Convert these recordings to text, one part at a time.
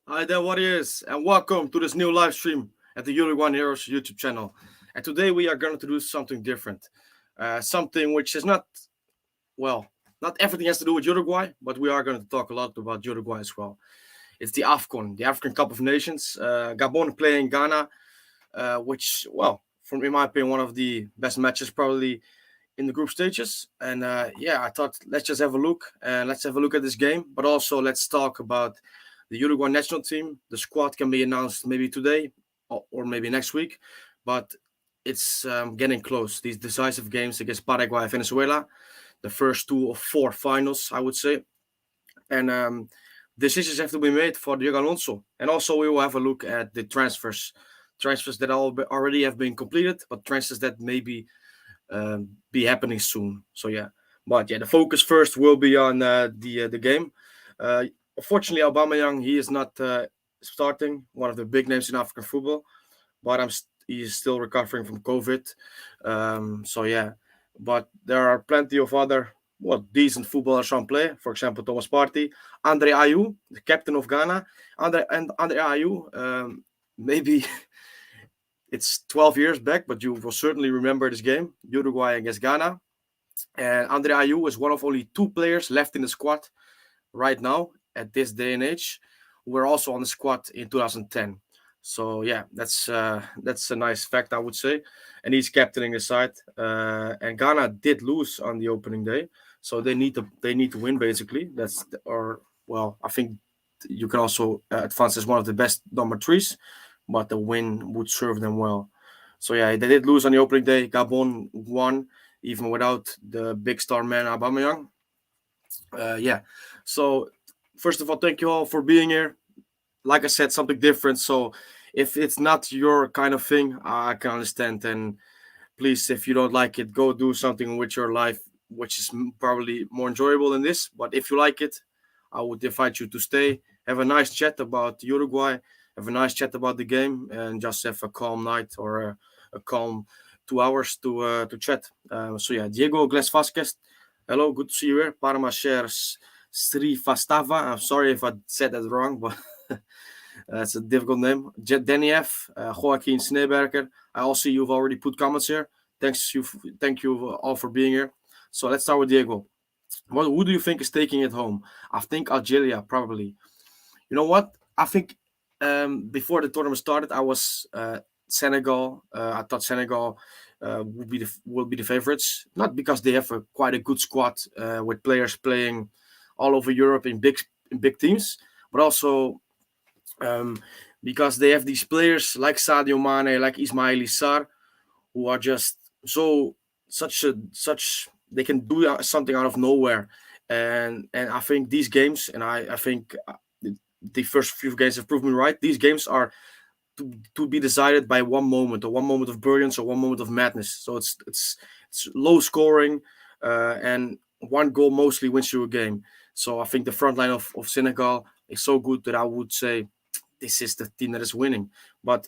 Hi there, warriors, and welcome to this new live stream at the Uruguay Heroes YouTube channel. And today we are going to do something different, something which is not everything has to do with Uruguay, but we are going to talk a lot about Uruguay as well. It's the AFCON, the African Cup of Nations. Gabon playing Ghana, which, from in my opinion, one of the best matches probably in the group stages. And I thought let's just have a look and let's have a look at this game, but also let's talk about the Uruguay national team. The squad can be announced maybe today or maybe next week, but it's getting close. These decisive games against Paraguay and Venezuela, the first two of four finals, I would say. And decisions have to be made for Diego Alonso. And also we will have a look at the transfers that already have been completed, but transfers that maybe be happening soon. So yeah, but yeah, the focus first will be on the game. Unfortunately, Aubameyang, he is not starting, one of the big names in African football, but he is still recovering from COVID. So yeah, but there are plenty of other decent footballers on play. For example, Thomas Partey, Andre Ayew, the captain of Ghana. Andre Ayew, maybe it's 12 years back, but you will certainly remember this game, Uruguay against Ghana. And Andre Ayew is one of only two players left in the squad right now at this day and age who were also on the squad in 2010. So yeah, that's a nice fact, I would say. And he's captaining the side. And Ghana did lose on the opening day, so they need to win basically. I think you can also advance as one of the best number threes, but the win would serve them well. So yeah, they did lose on the opening day. Gabon won even without the big star man Aubameyang. Yeah. So first of all, thank you all for being here. Like I said, something different. So if it's not your kind of thing, I can understand. And please, if you don't like it, go do something with your life, which is probably more enjoyable than this. But if you like it, I would invite you to stay, have a nice chat about Uruguay, have a nice chat about the game, and just have a calm night or a calm 2 hours to chat. So yeah, Diego Gles Vasquez, hello, good to see you here. Parma shares Sri Fastava. I'm sorry if I said that wrong, but that's a difficult name. Danny F, Joaquin Sneeberger. I also see you've already put comments here. Thank you all for being here. So let's start with Diego. Who do you think is taking it home? I think Algeria probably. You know what? I think before the tournament started, I was Senegal. I thought Senegal will be the favorites, not because they have quite a good squad with players playing all over Europe in big teams, but also because they have these players like Sadio Mane, like Ismaili Sarr, who are just such they can do something out of nowhere, and I think these games, and I think the first few games have proven me right. These games are to be decided by one moment, or one moment of brilliance, or one moment of madness. So it's low scoring, and one goal mostly wins you a game. So I think the front line of Senegal is so good that I would say this is the team that is winning. But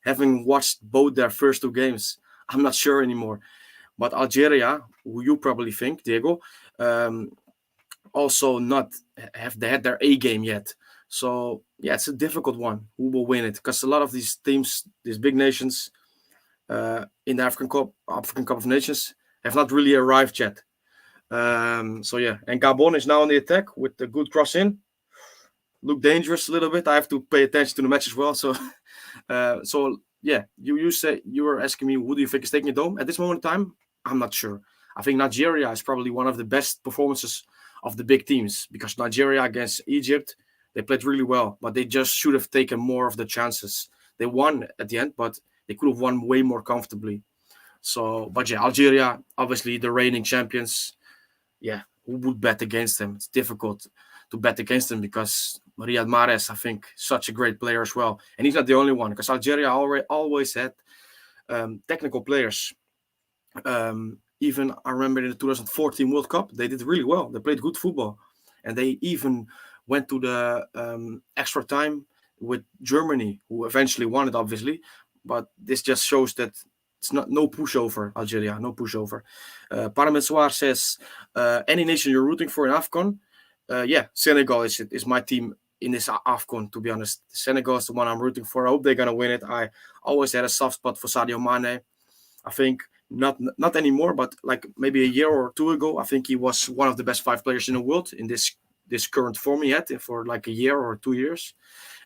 having watched both their first two games, I'm not sure anymore. But Algeria, who you probably think, Diego, also not have they had their A game yet. So yeah, it's a difficult one. Who will win it? Because a lot of these teams, these big nations in the African Cup of Nations, have not really arrived yet. So yeah, and Gabon is now on the attack with the good cross in. Look dangerous a little bit. I have to pay attention to the match as well. So, yeah, you say you were asking me who do you think is taking it home at this moment in time? I'm not sure. I think Nigeria is probably one of the best performances of the big teams because Nigeria against Egypt, they played really well, but they just should have taken more of the chances. They won at the end, but they could have won way more comfortably. So, but yeah, Algeria, obviously the reigning champions. Yeah, who would bet against them? It's difficult to bet against them because Riyad Mahrez, I think, such a great player as well, and he's not the only one because Algeria always had technical players. Even I remember in the 2014 World Cup, they did really well. They played good football, and they even went to the extra time with Germany, who eventually won it, obviously. But this just shows that it's no pushover, Algeria, no pushover. Parameswar says, any nation you're rooting for in AFCON, yeah, Senegal is my team in this AFCON, to be honest. Senegal is the one I'm rooting for. I hope they're gonna win it. I always had a soft spot for Sadio Mane. I think not anymore, but like maybe a year or two ago, I think he was one of the best 5 players in the world in this current form he had for like a year or 2 years.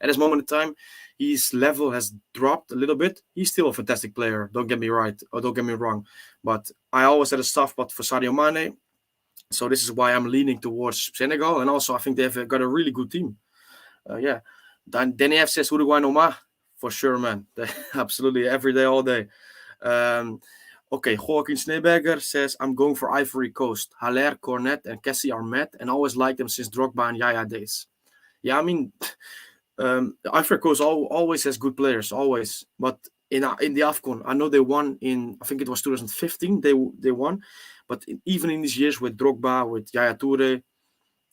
At this moment in time, his level has dropped a little bit. He's still a fantastic player. Don't get me right, or don't get me wrong. But I always had a soft spot for Sadio Mane. So this is why I'm leaning towards Senegal. And also, I think they've got a really good team. Yeah. Danny F says Uruguay no ma. For sure, man. Absolutely, every day, all day. Okay, Joaquin Sneeberger says, I'm going for Ivory Coast. Haller, Cornet, and Cassie are met, and always liked them since Drogba and Yaya days. Yeah, I mean, Ivory Coast always has good players, always. But in the AFCON, I know they won in, I think it was 2015, they won. But even in these years with Drogba, with Yaya Toure,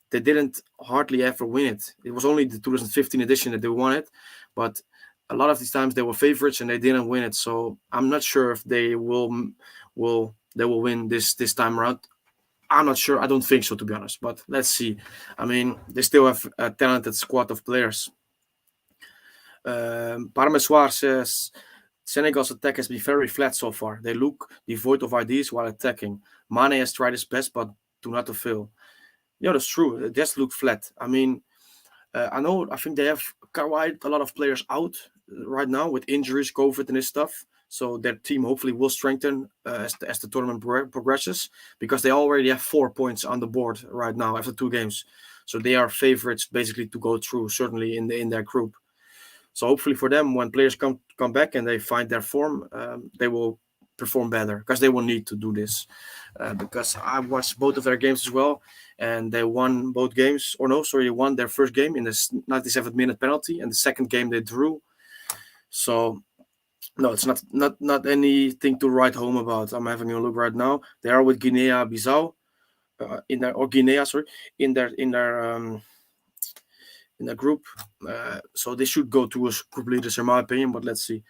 they didn't hardly ever win it. It was only the 2015 edition that they won it. But a lot of these times they were favorites and they didn't win it. So I'm not sure if they will win this time around. I'm not sure. I don't think so, to be honest. But let's see. I mean, they still have a talented squad of players. Parmesoir says Senegal's attack has been very flat so far. They look devoid of ideas while attacking. Mane has tried his best, but do not avail. Yeah, that's true. It just look flat. I mean, I think they have quite a lot of players out right now with injuries, COVID, and this stuff. So their team hopefully will strengthen as the tournament progresses, because they already have 4 points on the board right now after 2 games. So they are favorites basically to go through, certainly in their group. So hopefully for them, when players come back and they find their form, they will perform better, because they will need to do this. Because I watched both of their games as well, and they won both games. They won their first game in the 97th minute penalty, and the second game they drew. So no, it's not anything to write home about. I'm having a look right now. They are with Guinea-Bissau in their group. So they should go to a group leaders, in my opinion. But let's see.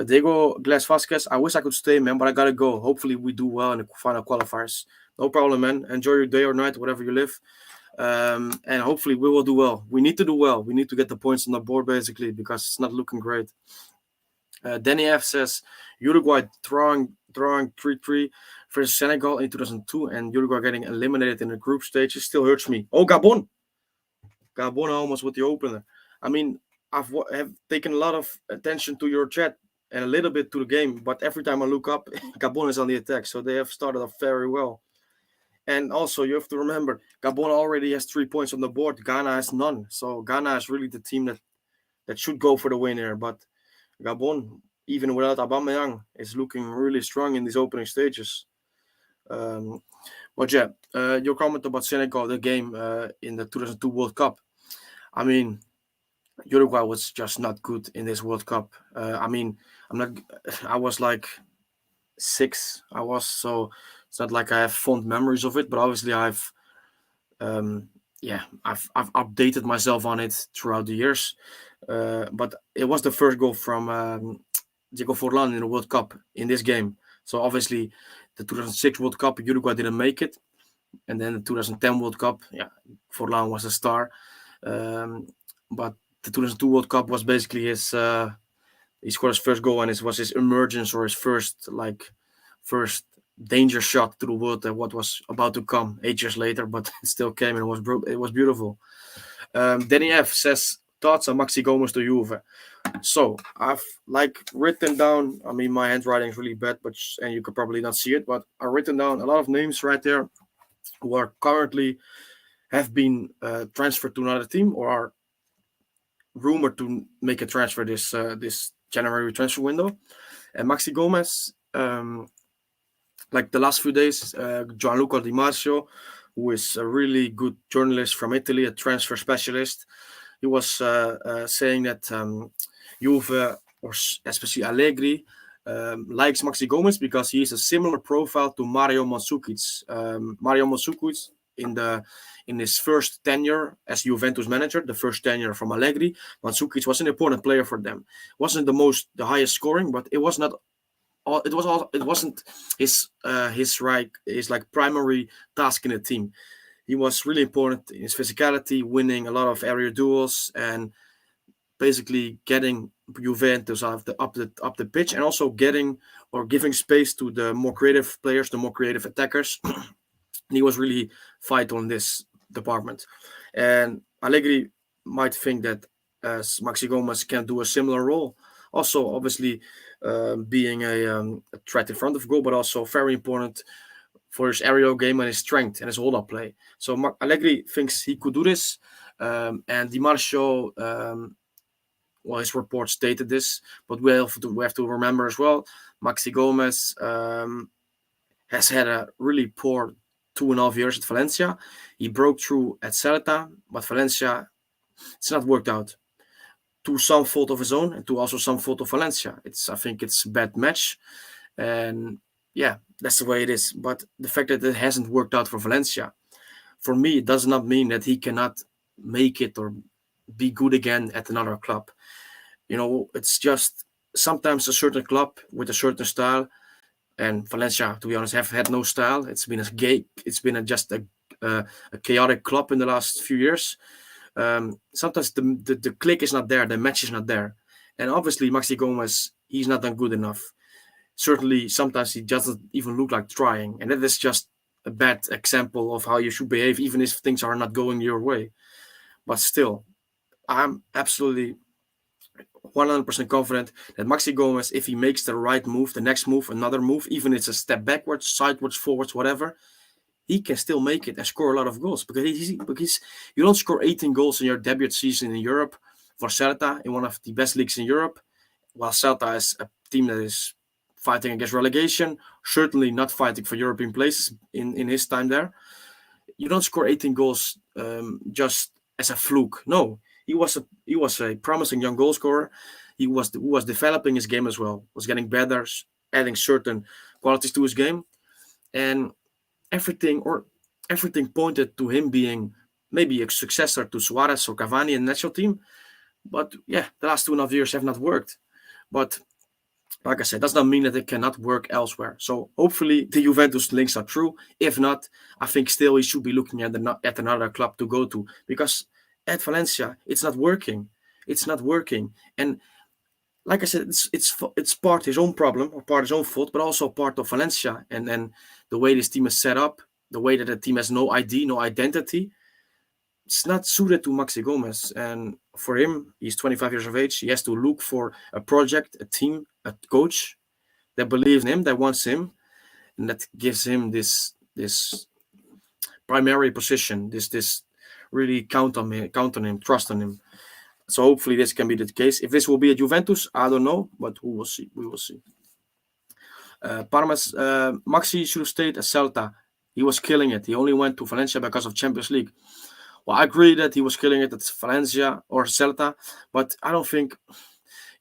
Diego Glass Vasquez, I wish I could stay, man, but I gotta go. Hopefully we do well in the final qualifiers. No problem, man. Enjoy your day or night, whatever you live. And hopefully we will do well. We need to do well. We need to get the points on the board, basically, because it's not looking great. Danny F says Uruguay drawing 3-3 versus Senegal in 2002, and Uruguay getting eliminated in the group stage. It still hurts me. Oh, Gabon almost with the opener. I mean, have taken a lot of attention to your chat and a little bit to the game, but every time I look up, Gabon is on the attack, so they have started off very well. And also, you have to remember, Gabon already has 3 points on the board. Ghana has none. So Ghana is really the team that should go for the win here. But Gabon, even without Aubameyang, is looking really strong in these opening stages. But yeah, your comment about Senegal, the game in the 2002 World Cup. I mean, Uruguay was just not good in this World Cup. I was like 6. So it's not like I have fond memories of it, but obviously I've updated myself on it throughout the years. But it was the first goal from Diego Forlan in the World Cup in this game. So obviously the 2006 World Cup, Uruguay didn't make it. And then the 2010 World Cup, Forlan was a star. But the 2002 World Cup was basically he scored his first goal, and it was his emergence, or his first danger shot to the world that what was about to come 8 years later, but it still came, and it was beautiful. Danny F says thoughts on Maxi Gomez to Juve. So I've written down. I mean, my handwriting is really bad, and you could probably not see it, but I've written down a lot of names right there who are currently have been transferred to another team or are rumored to make a transfer this January transfer window. And Maxi Gomez, like the last few days, Gianluca Di Marzio, who is a really good journalist from Italy, a transfer specialist, he was saying that Juve, or especially Allegri, likes Maxi Gomez because he is a similar profile to Mario Mandzukic. Mario Mandzukic in his first tenure as Juventus manager, the first tenure from Allegri, Mandzukic was an important player for them. Wasn't the highest scoring, but it was not. It wasn't his primary task in the team. he was really important in his physicality, winning a lot of area duels and basically getting Juventus up the pitch, and also getting or giving space to the more creative players, the more creative attackers. And he was really vital in this department. And Allegri might think that Maxi Gomez can do a similar role. Also, obviously, being a threat in front of goal, but also very important for his aerial game and his strength and his hold-up play. So Allegri thinks he could do this, and Di Marzio, well, his report stated this, but we have to remember as well, Maxi Gomez has had a really poor 2.5 years at Valencia. He broke through at Celta, but Valencia, it's not worked out. To some fault of his own, and to also some fault of Valencia. I think it's a bad match, and yeah, that's the way it is. But the fact that it hasn't worked out for Valencia, for me, it does not mean that he cannot make it or be good again at another club. It's just sometimes a certain club with a certain style, and Valencia, to be honest, have had no style. It's been just a chaotic club in the last few years. Sometimes the click is not there, the match is not there, and obviously Maxi Gomez, he's not done good enough. Certainly, sometimes he doesn't even look like trying, and that is just a bad example of how you should behave, even if things are not going your way. But still, I'm absolutely 100% confident that Maxi Gomez, if he makes the right move, the next move, another move, even if it's a step backwards, sideways, forwards, whatever, he can still make it and score a lot of goals, because you don't score 18 goals in your debut season in Europe for Celta, in one of the best leagues in Europe, while Celta is a team that is fighting against relegation, certainly not fighting for European places in his time there. You don't score 18 goals just as a fluke. No, he was a promising young goal scorer. He was developing his game as well, was getting better, adding certain qualities to his game, and everything pointed to him being maybe a successor to Suarez or Cavani in the national team. But yeah, the last 2.5 years have not worked. But like I said, does not mean that it cannot work elsewhere. So hopefully the Juventus links are true. If not, I think still he should be looking at another club to go to, because at Valencia it's not working. It's not working, and like I said, it's part his own problem or part his own fault, but also part of Valencia and the way this team is set up, the way that the team has no ID, no identity. It's not suited to Maxi Gomez, and for him, he's 25 years of age. He has to look for a project, a team, a coach that believes in him, that wants him, and that gives him this primary position. This really count on him, trust on him. So hopefully this can be the case. If this will be at Juventus, I don't know, but we will see. We will see. Maxi should have stayed at Celta. He was killing it. He only went to Valencia because of Champions League. Well, I agree that he was killing it at Valencia or Celta, but I don't think.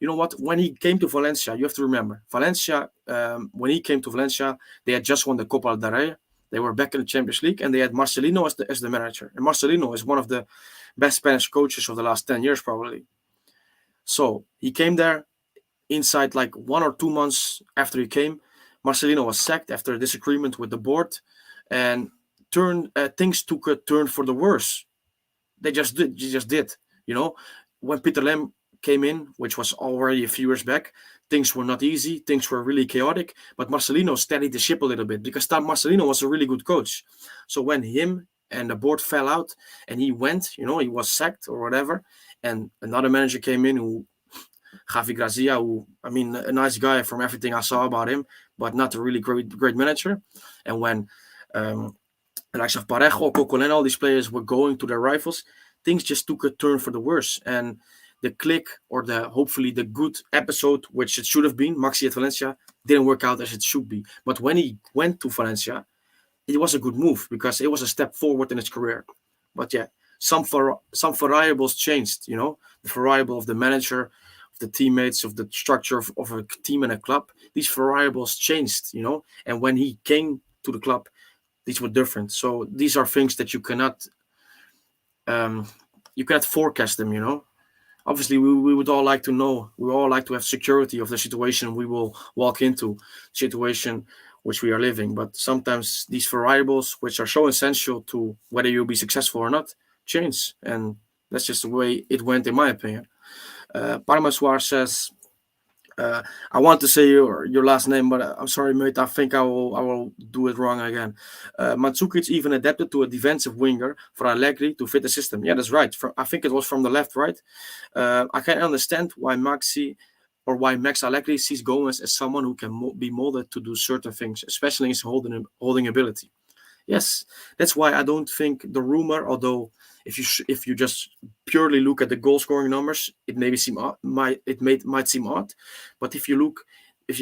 You know what? When he came to Valencia, you have to remember, Valencia, when he came to Valencia, they had just won the Copa del Rey. They were back in the Champions League, and they had Marcelino as the manager. And Marcelino is one of the best Spanish coaches of the last 10 years, probably. So he came there inside like 1 or 2 months after he came. Marcelino was sacked after a disagreement with the board, and things took a turn for the worse. They just did. When Peter Lim came in, which was already a few years back, things were not easy. Things were really chaotic. But Marcelino steadied the ship a little bit, because Marcelino was a really good coach. So when him and the board fell out and he went, he was sacked or whatever, and another manager came in, Javi Grazia, a nice guy from everything I saw about him, but not a really great manager. And when the likes of Parejo, Coquelin, all these players were going to their rivals, things just took a turn for the worse. And the click, or hopefully the good episode, which it should have been, Maxi at Valencia, didn't work out as it should be. But when he went to Valencia, it was a good move, because it was a step forward in his career. But yeah, some variables changed, the variable of the manager, of the teammates, of the structure of a team and a club. These variables changed, and when he came to the club, these were different. So these are things that you cannot forecast them, Obviously, we would all like to know. We all like to have security of the situation we will walk into. Situation which we are living. But sometimes these variables, which are so essential to whether you'll be successful or not, change, and that's just the way it went, in my opinion. Parmaswar says, I want to say your last name, but I'm sorry, mate. I think I will do it wrong again. Mandzukic even adapted to a defensive winger for Allegri to fit the system. Yeah, that's right. I think it was from the left, right? I can understand why Max Allegri sees Gomez as someone who can be molded to do certain things, especially his holding ability. Yes, that's why I don't think the rumor, although if you just purely look at the goal scoring numbers, it maybe seem odd, might seem odd, but if you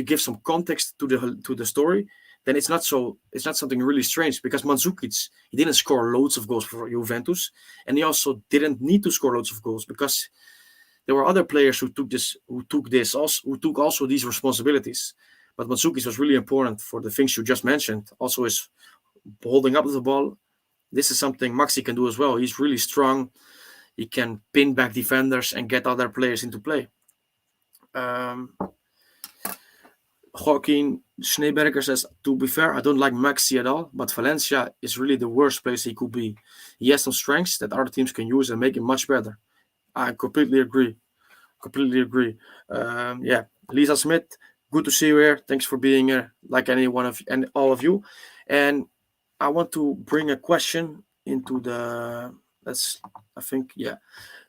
give some context to the story, then it's not something really strange because Mandzukic, he didn't score loads of goals for Juventus, and he also didn't need to score loads of goals because there were other players who took also these responsibilities. But Mandzukic was really important for the things you just mentioned. Also, his holding up the ball. This is something Maxi can do as well. He's really strong. He can pin back defenders and get other players into play. Joaquin Schneeberger says, to be fair, I don't like Maxi at all, but Valencia is really the worst place he could be. He has some strengths that other teams can use and make him much better. I completely agree. Yeah, Lisa Smith, good to see you here. Thanks for being here, like any one of and all of you. And I want to bring a question into the. I think, yeah.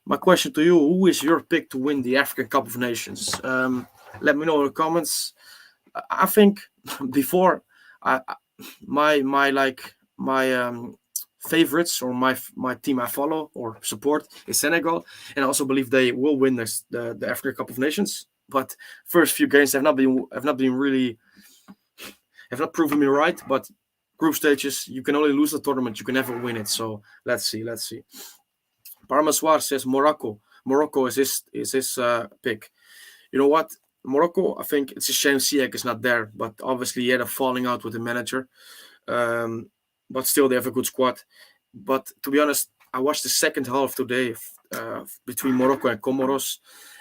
My question to you: who is your pick to win the African Cup of Nations? Let me know in the comments. I think before my favorites or my team I follow or support is Senegal, and I also believe they will win the African Cup of Nations. But first few games have not been really have not proven me right. But group stages, you can only lose the tournament, you can never win it. So let's see. Parmaswar says Morocco. Morocco is his pick. You know what? Morocco, I think it's a shame Ziyech is not there, but obviously he had a falling out with the manager. But still, they have a good squad. But to be honest, I watched the second half today between Morocco and Comoros,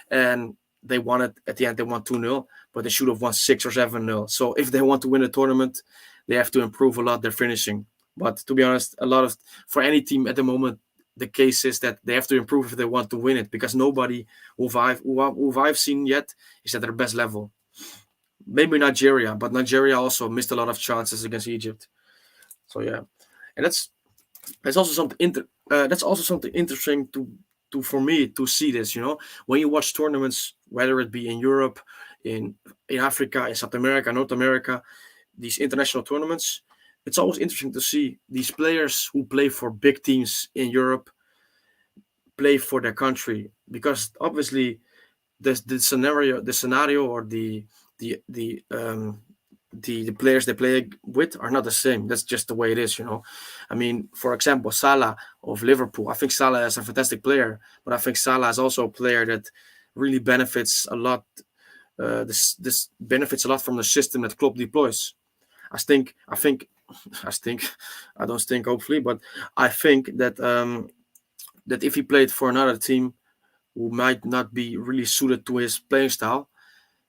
and they won it at the end. They won 2-0, but they should have won 6 or 7-0. So if they want to win a tournament, they have to improve a lot their finishing. But to be honest, for any team at the moment, the case is that they have to improve if they want to win it, because nobody who I've seen yet is at their best level. Maybe Nigeria, but Nigeria also missed a lot of chances against Egypt. So yeah, and that's also something interesting to for me to see this. When you watch tournaments, whether it be in Europe, in Africa, in South America, North America, these international tournaments, it's always interesting to see these players who play for big teams in Europe play for their country, because obviously the scenario or the players they play with are not the same. That's just the way it is. I mean, for example, Salah of Liverpool. I think Salah is a fantastic player, but I think Salah is also a player that really benefits a lot. This benefits a lot from the system that Klopp deploys. I don't think, hopefully, but I think that if he played for another team who might not be really suited to his playing style,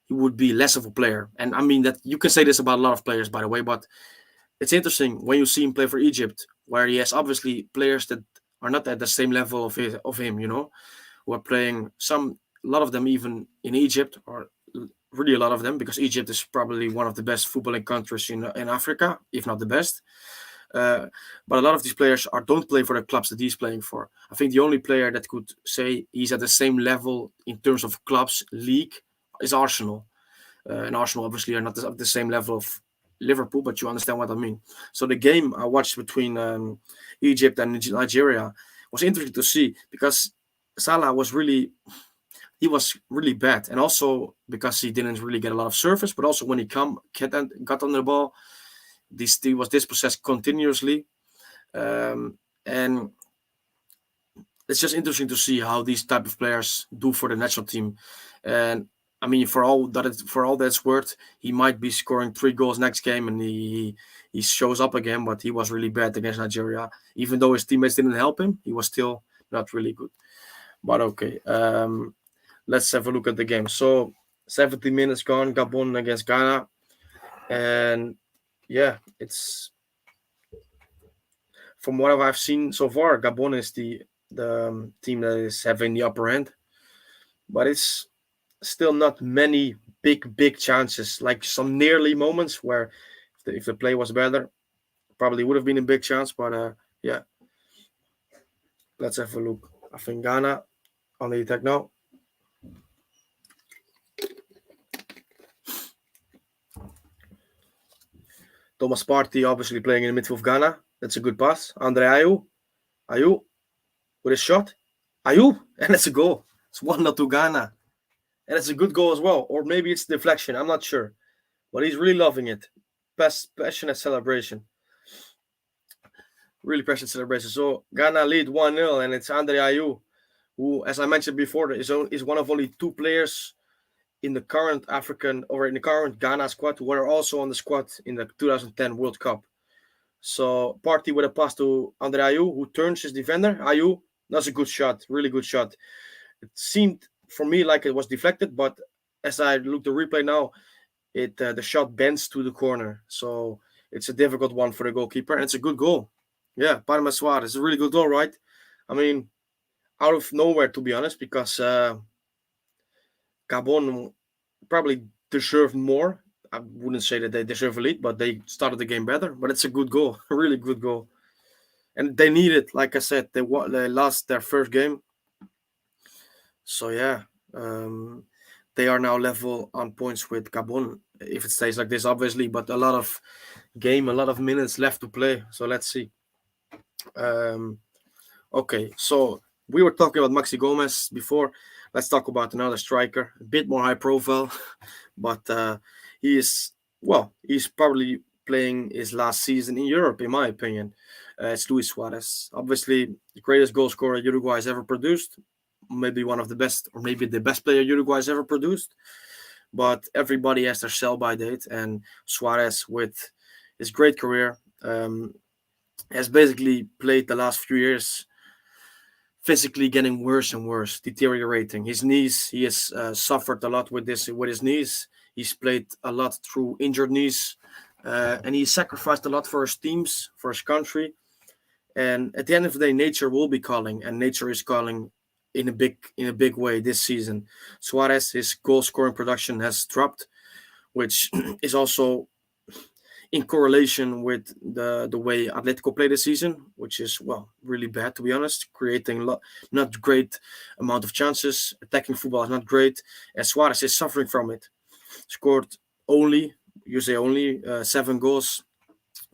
he would be less of a player. And I mean that you can say this about a lot of players, by the way, but it's interesting when you see him play for Egypt, where he has obviously players that are not at the same level of him, who are playing a lot of them even in Egypt, or really a lot of them, because Egypt is probably one of the best footballing countries in Africa, if not the best. But a lot of these players don't play for the clubs that he's playing for. I think the only player that could say he's at the same level in terms of clubs league is Arsenal. And Arsenal obviously are not at the same level of Liverpool, but you understand what I mean. So the game I watched between Egypt and Nigeria was interesting to see, because Salah was really bad, and also because he didn't really get a lot of service, but also when he got on the ball, he was dispossessed continuously, and it's just interesting to see how these type of players do for the national team. And I mean, for all that's worth, he might be scoring 3 goals next game, and he shows up again. But he was really bad against Nigeria. Even though his teammates didn't help him, he was still not really good. But okay, let's have a look at the game. So 70 minutes gone, Gabon against Ghana, and yeah, it's from what I've seen so far, Gabon is the team that is having the upper hand, but it's still not many big chances. Like some nearly moments where if the play was better, probably would have been a big chance. But yeah, let's have a look. I think Ghana on the attack now. Thomas Partey obviously playing in the midfield of Ghana. That's a good pass. Andre Ayew with a shot. Ayew, and it's a goal. It's 1-0 to Ghana. And it's a good goal as well. Or maybe it's deflection. I'm not sure. But he's really loving it. Passionate celebration. Really passionate celebration. So Ghana lead 1-0, and it's Andre Ayew, who, as I mentioned before, is one of only two players in the current African or in the current Ghana squad who were also on the squad in the 2010 World Cup. So Partey with a pass to Andre Ayew, who turns his defender. Ayew, that's a good shot, really good shot. It seemed for me like it was deflected, but as I look the replay now, the shot bends to the corner. So it's a difficult one for the goalkeeper, and it's a good goal. Yeah, Parma Suarez, it's a really good goal, right? I mean, out of nowhere, to be honest, because Gabon probably deserved more. I wouldn't say that they deserve a lead, but they started the game better. But it's a good goal, a really good goal, and they need it. Like I said, they lost their first game, so yeah, they are now level on points with Gabon if it stays like this, obviously. But a lot of minutes left to play. So let's see. Um, okay, so we were talking about Maxi Gomez before. Let's talk about another striker, a bit more high profile, but he is he's probably playing his last season in Europe, in my opinion. It's Luis Suarez, obviously the greatest goal scorer Uruguay has ever produced, maybe one of the best, or maybe the best player Uruguay has ever produced. But everybody has their sell-by date, and Suarez, with his great career, has basically played the last few years physically getting worse and worse, deteriorating. His knees, he has suffered a lot with his knees. He's played a lot through injured knees, and he sacrificed a lot for his teams, for his country. And at the end of the day, nature will be calling, and nature is calling in a big way this season. Suarez, his goal scoring production has dropped, which is also in correlation with the way Atletico played this season, which is really bad, to be honest, creating not great amount of chances. Attacking football is not great, and Suarez is suffering from it. Scored only, you say only 7 goals.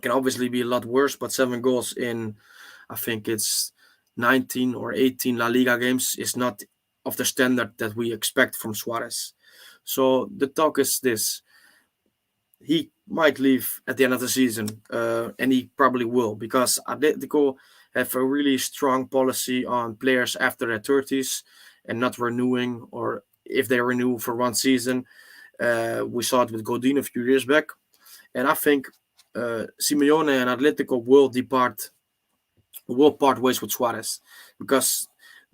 Can obviously be a lot worse, but 7 goals in, I think it's 19 or 18 La Liga games is not of the standard that we expect from Suarez. So the talk is this: he might leave at the end of the season, and he probably will, because Atletico have a really strong policy on players after their 30s and not renewing, or if they renew for one season. We saw it with Godin a few years back, and I think Simeone and Atletico will part ways with Suarez, because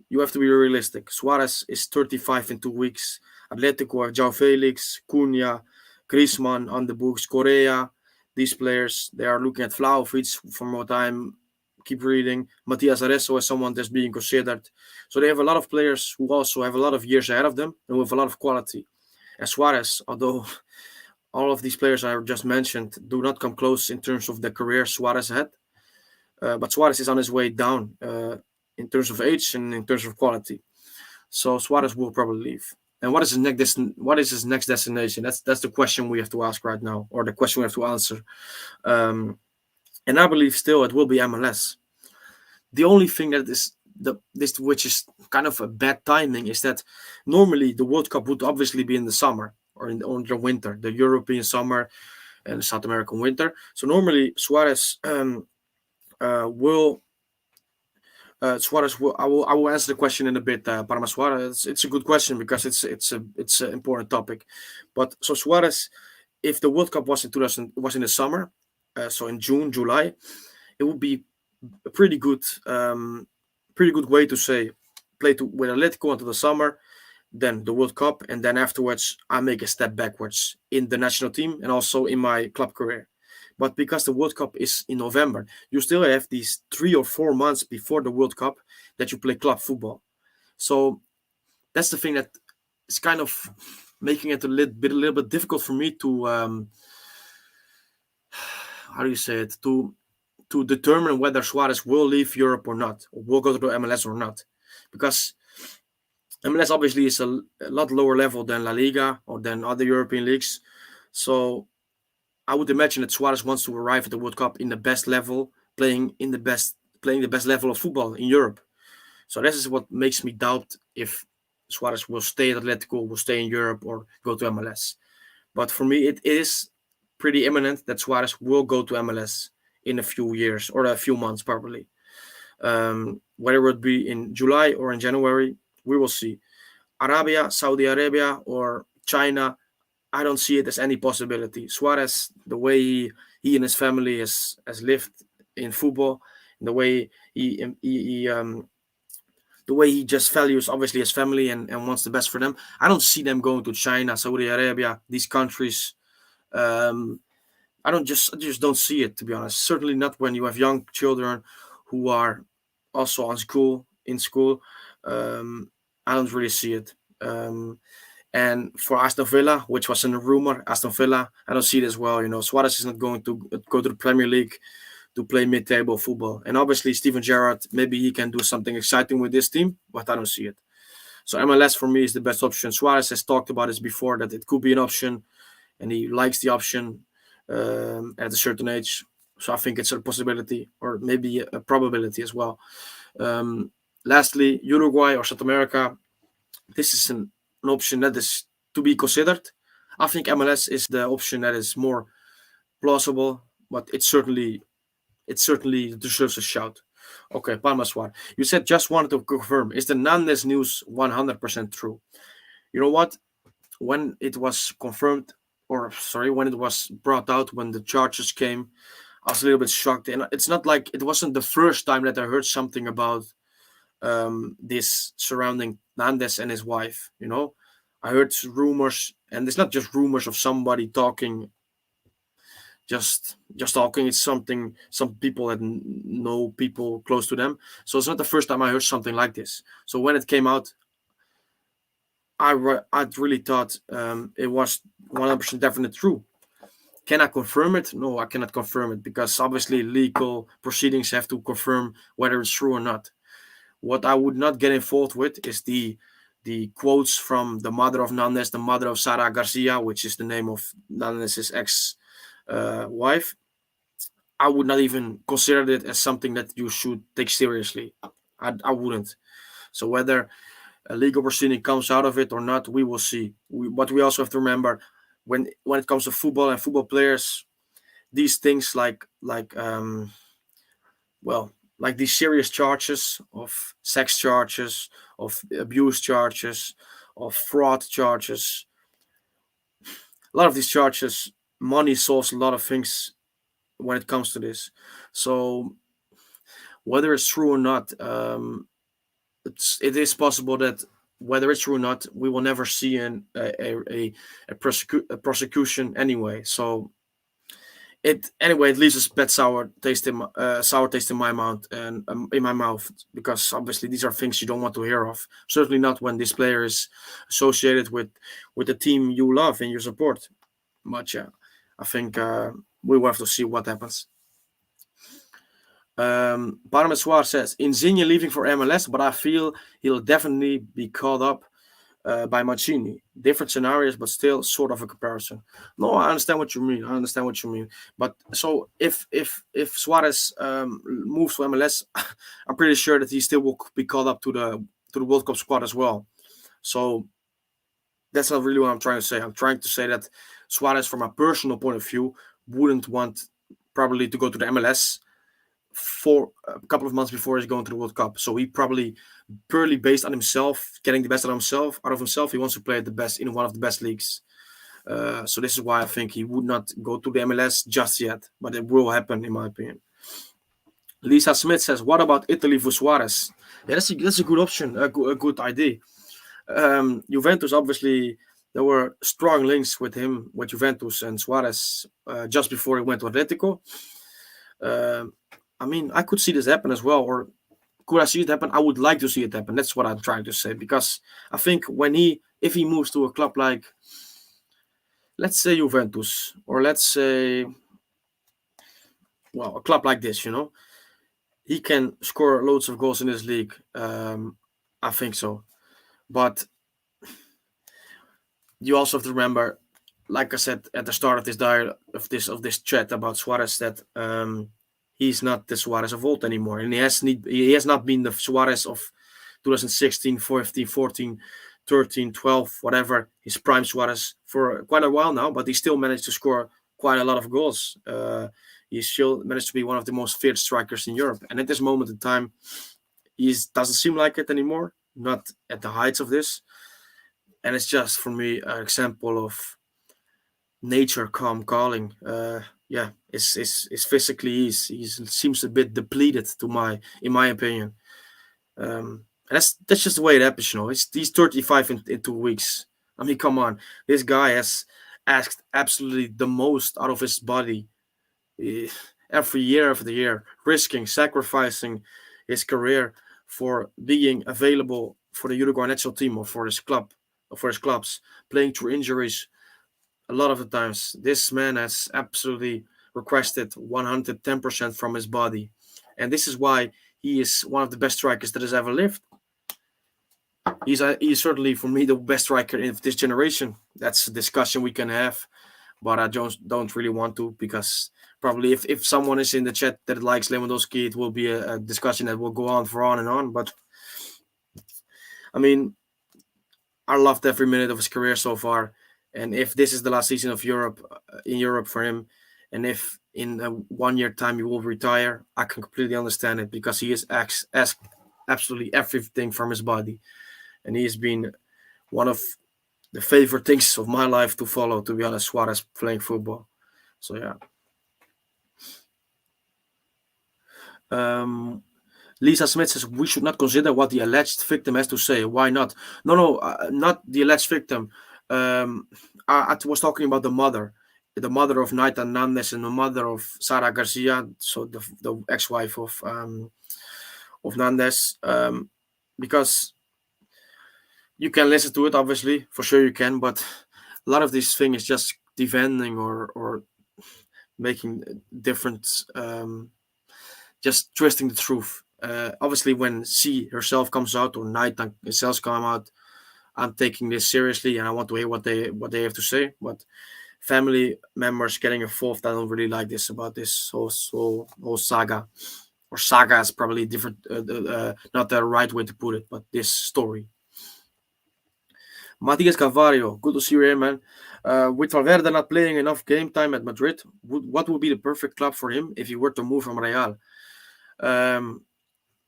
you have to be realistic. Suarez is 35 in 2 weeks. Atletico have João Felix, Cunha, Griezmann on the books, Correa. These players, they are looking at Vlahovic from what I'm keep reading. Matias Areso is someone that's being considered. So they have a lot of players who also have a lot of years ahead of them and with a lot of quality. And Suarez, although all of these players I just mentioned do not come close in terms of the career Suarez had, but Suarez is on his way down in terms of age and in terms of quality. So Suarez will probably leave. And what is his next destination? That's the question we have to ask right now, or the question we have to answer. And I believe still it will be MLS. The only thing that is this which is kind of a bad timing is that normally the World Cup would obviously be in the summer or in the winter, the European summer and the South American winter. So normally Suarez will Suarez will I will answer the question in a bit, Parma Suarez. It's a good question because it's an important topic. But so Suarez, if the World Cup was in the summer, so in June, July, it would be a pretty good way to say with Atletico until the summer, then the World Cup, and then afterwards I make a step backwards in the national team and also in my club career. But because the World Cup is in November, you still have these 3 or 4 months before the World Cup that you play club football. So that's the thing that is kind of making it a little bit difficult for me to how do you say it, to determine whether Suarez will leave Europe or not, or will go to the MLS or not, because MLS obviously is a lot lower level than La Liga or than other European leagues. So I would imagine that Suarez wants to arrive at the World Cup in the best level, playing the best level of football in Europe. So this is what makes me doubt if Suarez will stay at Atletico, will stay in Europe, or go to MLS. But for me, it is pretty imminent that Suarez will go to MLS in a few years or a few months, probably. Whether it be in July or in January, we will see. Arabia, Saudi Arabia, or China, I don't see it as any possibility. Suarez, the way he and his family has lived in football, the way he just values obviously his family and wants the best for them. I don't see them going to China, Saudi Arabia, these countries. I just don't see it, to be honest. Certainly not when you have young children who are also in school. I don't really see it. And for Aston Villa, which was in a rumor, Aston Villa, I don't see it as well. Suarez is not going to go to the Premier League to play mid-table football. And obviously, Steven Gerrard, maybe he can do something exciting with this team, but I don't see it. So MLS for me is the best option. Suarez has talked about this before, that it could be an option, and he likes the option at a certain age. So I think it's a possibility, or maybe a probability as well. Lastly, Uruguay or South America, this is an option that is to be considered. I think MLS is the option that is more plausible, but it certainly deserves a shout. Okay, Palmaswar, you said just wanted to confirm, is the Nandes news 100% true? You know what? When it was confirmed, or sorry, when it was brought out, when the charges came, I was a little bit shocked. And it's not like it wasn't the first time that I heard something about this surrounding Nandes and his wife. I heard rumors, and it's not just rumors of somebody talking, just talking. It's something, some people that know people close to them. So it's not the first time I heard something like this. So when it came out, I really thought it was 100% definitely true. Can I confirm it? No, I cannot confirm it, because obviously legal proceedings have to confirm whether it's true or not. What I would not get involved with is the quotes from the mother of Nandes, the mother of Sara Garcia, which is the name of Nandes' ex wife. I would not even consider it as something that you should take seriously. I wouldn't. So whether a legal proceeding comes out of it or not, we will see. But we also have to remember, when it comes to football and football players, these things like these serious charges of sex charges, of abuse charges, of fraud charges, a lot of these charges, money solves a lot of things when it comes to this. So whether it's true or not, it is possible that whether it's true or not, we will never see a prosecution anyway. So it leaves a bad sour taste in my mouth, and in my mouth, because obviously these are things you don't want to hear of. Certainly not when this player is associated with the team you love and you support. But yeah, I think we will have to see what happens. Parmeswar says Insigne leaving for MLS, but I feel he'll definitely be caught up by Mancini. Different scenarios, but still sort of a comparison. No, I understand what you mean. But so if Suarez moves to MLS, I'm pretty sure that he still will be caught up to the World Cup squad as well. So that's not really what I'm trying to say. I'm trying to say that Suarez, from a personal point of view, wouldn't want probably to go to the MLS for a couple of months before he's going to the World Cup. So he probably, purely based on himself, getting the best out of himself, he wants to play at the best in one of the best leagues. So this is why I think he would not go to the MLS just yet, but it will happen in my opinion. Lisa Smith says, "What about Italy for Suarez?" Yeah, that's a good option, a good idea. Juventus obviously there were strong links with him, with Juventus and Suarez, just before he went to Atletico. Uh, I mean, I could see this happen as well, or could I see it happen? I would like to see it happen. That's what I'm trying to say, because I think if he moves to a club like, let's say Juventus, or let's say, well, a club like this, he can score loads of goals in this league. I think so, but you also have to remember, like I said at the start of this dialogue, of this chat about Suarez, that he's not the Suarez of old anymore, and he has not been the Suarez of 2016, 15, 14, 13, 12, whatever, his prime Suarez, for quite a while now, but he still managed to score quite a lot of goals. He still managed to be one of the most feared strikers in Europe, and at this moment in time, he doesn't seem like it anymore, not at the heights of this. And it's just, for me, an example of nature calling. Yeah, it's physically he seems a bit depleted, in my opinion. And that's just the way it happens, he's 35 in 2 weeks. I mean, come on, this guy has asked absolutely the most out of his body, eh, every year after year, risking, sacrificing his career for being available for the Uruguay national team, or for his club, or for his clubs, playing through injuries. A lot of the times, this man has absolutely requested 110% from his body, and this is why he is one of the best strikers that has ever lived. He's certainly, for me, the best striker of this generation. That's a discussion we can have, but I don't really want to, because probably if someone is in the chat that likes Lewandowski, it will be a discussion that will go on for on and on. But I mean, I loved every minute of his career so far, and if this is the last season of Europe, in Europe for him, and if in 1 year time he will retire, I can completely understand it, because he has asked absolutely everything from his body, and he has been one of the favorite things of my life to follow, to be honest, Suarez playing football. So yeah. Um, Lisa Smith says we should not consider what the alleged victim has to say. Why not? No, not the alleged victim. I was talking about the mother of Naita Nandes and the mother of Sara Garcia, so the ex-wife of Nandes. Because you can listen to it, obviously, for sure you can, but a lot of this thing is just defending or making different, just twisting the truth. Obviously, when she herself comes out, or Naita herself come out, I'm taking this seriously, and I want to hear what they have to say. But family members getting involved, I don't really like this, about this whole saga. Or saga is probably different, not the right way to put it, but this story. Matias Carvalho, good to see you here, man. With Valverde not playing enough game time at Madrid, what would be the perfect club for him if he were to move from Real?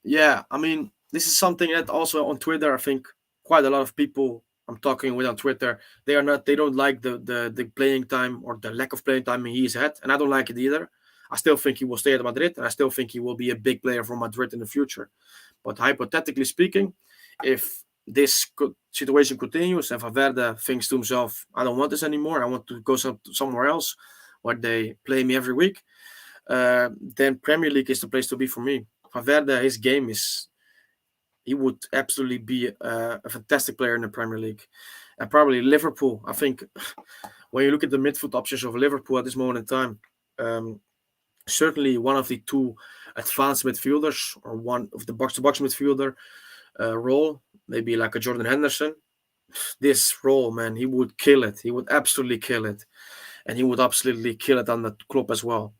Yeah, I mean, this is something that also on Twitter, I think quite a lot of people I'm talking with on Twitter, they don't like the playing time, or the lack of playing time he's had, and I don't like it either. I still think he will stay at Madrid, and I still think he will be a big player for Madrid in the future. But hypothetically speaking, if this situation continues and Valverde thinks to himself, I don't want this anymore, I want to go somewhere else where they play me every week, then Premier League is the place to be for me. Valverde, his game he would absolutely be a fantastic player in the Premier League. And probably Liverpool. I think when you look at the midfield options of Liverpool at this moment in time, certainly one of the two advanced midfielders, or one of the box-to-box midfielder role, maybe like a Jordan Henderson. This role, man, he would kill it. He would absolutely kill it. And he would absolutely kill it on the club as well.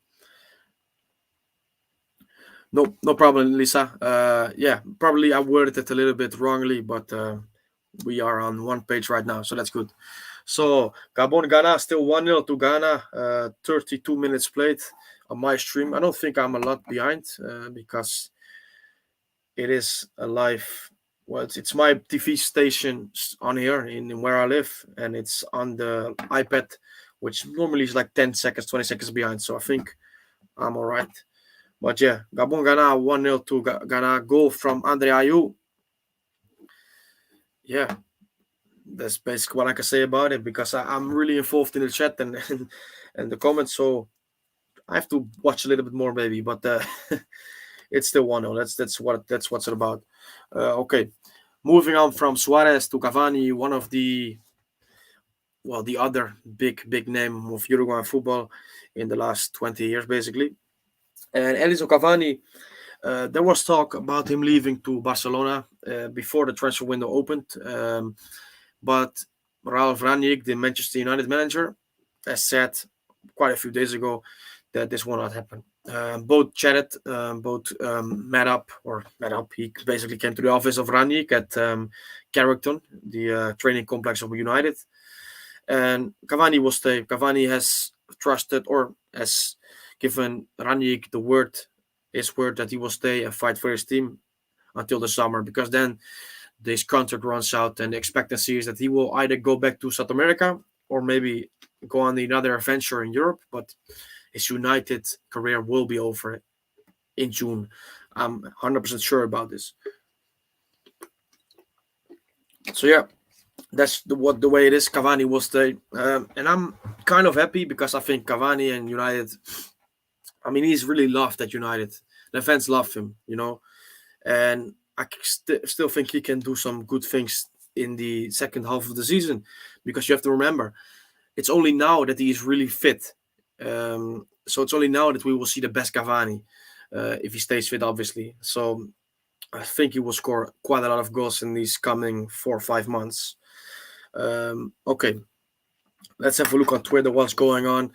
No problem, Lisa. Yeah, probably I worded it a little bit wrongly, but we are on one page right now, so that's good. So Gabon, Ghana, still 1-0 to Ghana. 32 minutes played on my stream. I don't think I'm a lot behind, because it is a live. Well, it's my TV station on here in where I live, and it's on the iPad, which normally is like 10 seconds, 20 seconds behind. So I think I'm all right. But yeah, Gabon, Ghana, 1-0 to Ghana. Goal from Andre Ayew. Yeah, that's basically what I can say about it because I'm really involved in the chat and the comments. So I have to watch a little bit more, maybe. But it's still 1-0. That's what's it about. Okay, moving on from Suarez to Cavani, one of the other big name of Uruguayan football in the last 20 years, basically. And Edinson Cavani, there was talk about him leaving to Barcelona before the transfer window opened. But Ralf Rangnick, the Manchester United manager, has said quite a few days ago that this will not happen. Both chatted, both met up. He basically came to the office of Rangnick at Carrington, the training complex of United. And Cavani will stay. Cavani has trusted or has given Rangnick his word that he will stay and fight for his team until the summer, because then this contract runs out and the expectancy is that he will either go back to South America or maybe go on another adventure in Europe. But his United career will be over in June. I'm 100% sure about this. So yeah, that's the way it is. Cavani will stay, and I'm kind of happy because I think Cavani and United. I mean, he's really loved at United. The fans love him, and I still think he can do some good things in the second half of the season, because you have to remember, it's only now that he is really fit. So it's only now that we will see the best Cavani, if he stays fit, obviously. So I think he will score quite a lot of goals in these coming 4 or 5 months. Okay, let's have a look on Twitter. What's going on?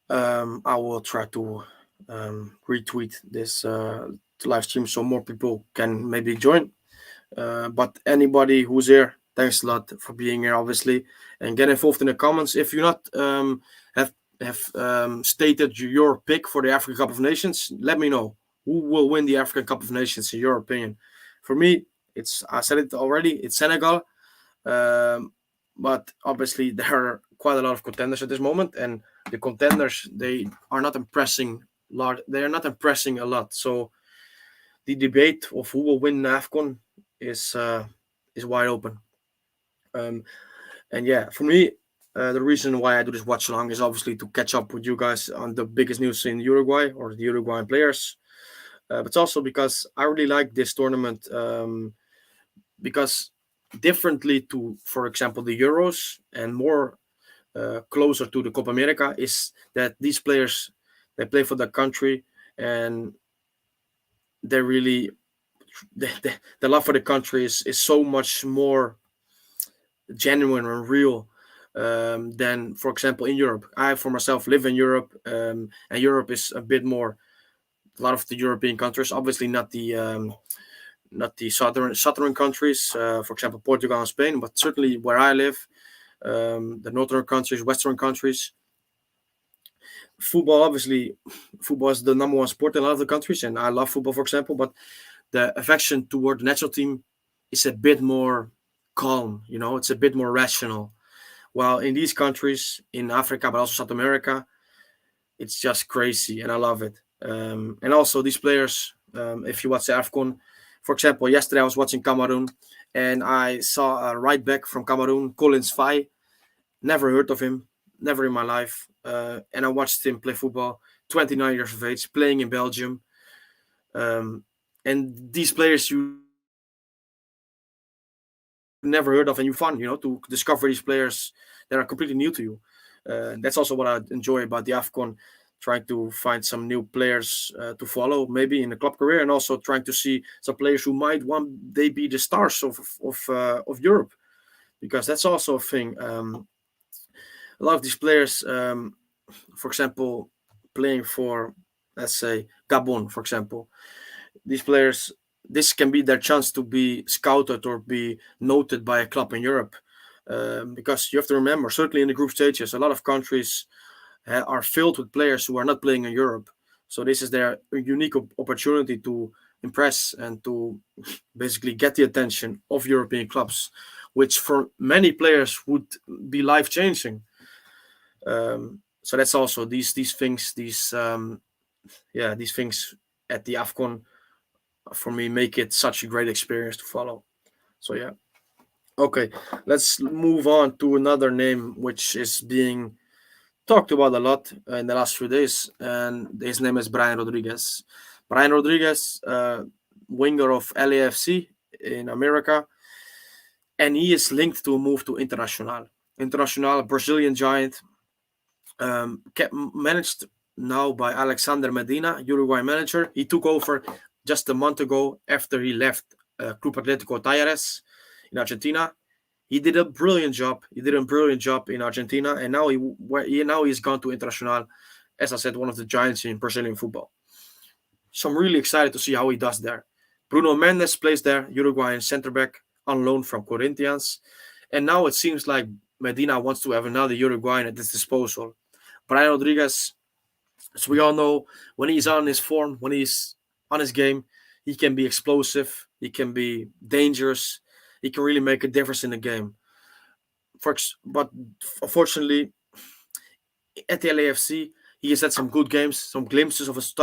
I will try to retweet this live stream so more people can maybe join. But anybody who's here, thanks a lot for being here, obviously, and get involved in the comments. If you not have stated your pick for the African Cup of Nations, let me know who will win the African Cup of Nations in your opinion. For me, I said it already. It's Senegal, but obviously there are quite a lot of contenders at this moment, and the contenders, they are not impressing. They are not impressing a lot. So the debate of who will win AFCON is wide open. And yeah, for me, the reason why I do this watch along is obviously to catch up with you guys on the biggest news in Uruguay or the Uruguayan players. But it's also because I really like this tournament, because differently to, for example, the Euros and more closer to the Copa America, is that these players, they play for the country, and they really the love for the country is so much more genuine and real than, for example, in Europe. I, for myself, live in Europe, and Europe is a bit more. A lot of the European countries, obviously not the southern countries, for example, Portugal and Spain, but certainly where I live, the northern countries, western countries. Football is the number one sport in a lot of the countries, and I love football, for example. But the affection toward the national team is a bit more calm. It's a bit more rational. While in these countries, in Africa, but also South America, it's just crazy, and I love it. And also these players, if you watch the AFCON, for example, yesterday I was watching Cameroon, and I saw a right back from Cameroon, Collins Faye. Never heard of him, never in my life. And I watched him play football, 29 years of age, playing in Belgium. And these players you never heard of, and you fun, to discover these players that are completely new to you. That's also what I enjoy about the AFCON, trying to find some new players to follow, maybe in the club career, and also trying to see some players who might one day be the stars of Europe, because that's also a thing. A lot of these players, for example, playing for, let's say, Gabon, for example, these players, this can be their chance to be scouted or be noted by a club in Europe, because you have to remember, certainly in the group stages, a lot of countries are filled with players who are not playing in Europe. So this is their unique opportunity to impress and to basically get the attention of European clubs, which for many players would be life changing. So that's also these things, these things at the AFCON, for me, make it such a great experience to follow. So yeah. Okay, let's move on to another name which is being talked about a lot in the last few days, and his name is Brian Rodriguez. Brian Rodriguez, winger of LAFC in America, and he is linked to a move to Internacional. Internacional, Brazilian giant, managed now by Alexander Medina, Uruguay manager. He took over just a month ago after he left Club Atlético Talleres in Argentina. He did a brilliant job. He did a brilliant job in Argentina, and now he's gone to Internacional, as I said, one of the giants in Brazilian football. So I'm really excited to see how he does there. Bruno Mendes plays there, Uruguayan centre back on loan from Corinthians, and now it seems like Medina wants to have another Uruguayan at his disposal. Brian Rodriguez, as we all know, when he's on his form, when he's on his game, he can be explosive, he can be dangerous, he can really make a difference in the game. But unfortunately, at the LAFC, he has had some good games, some glimpses of his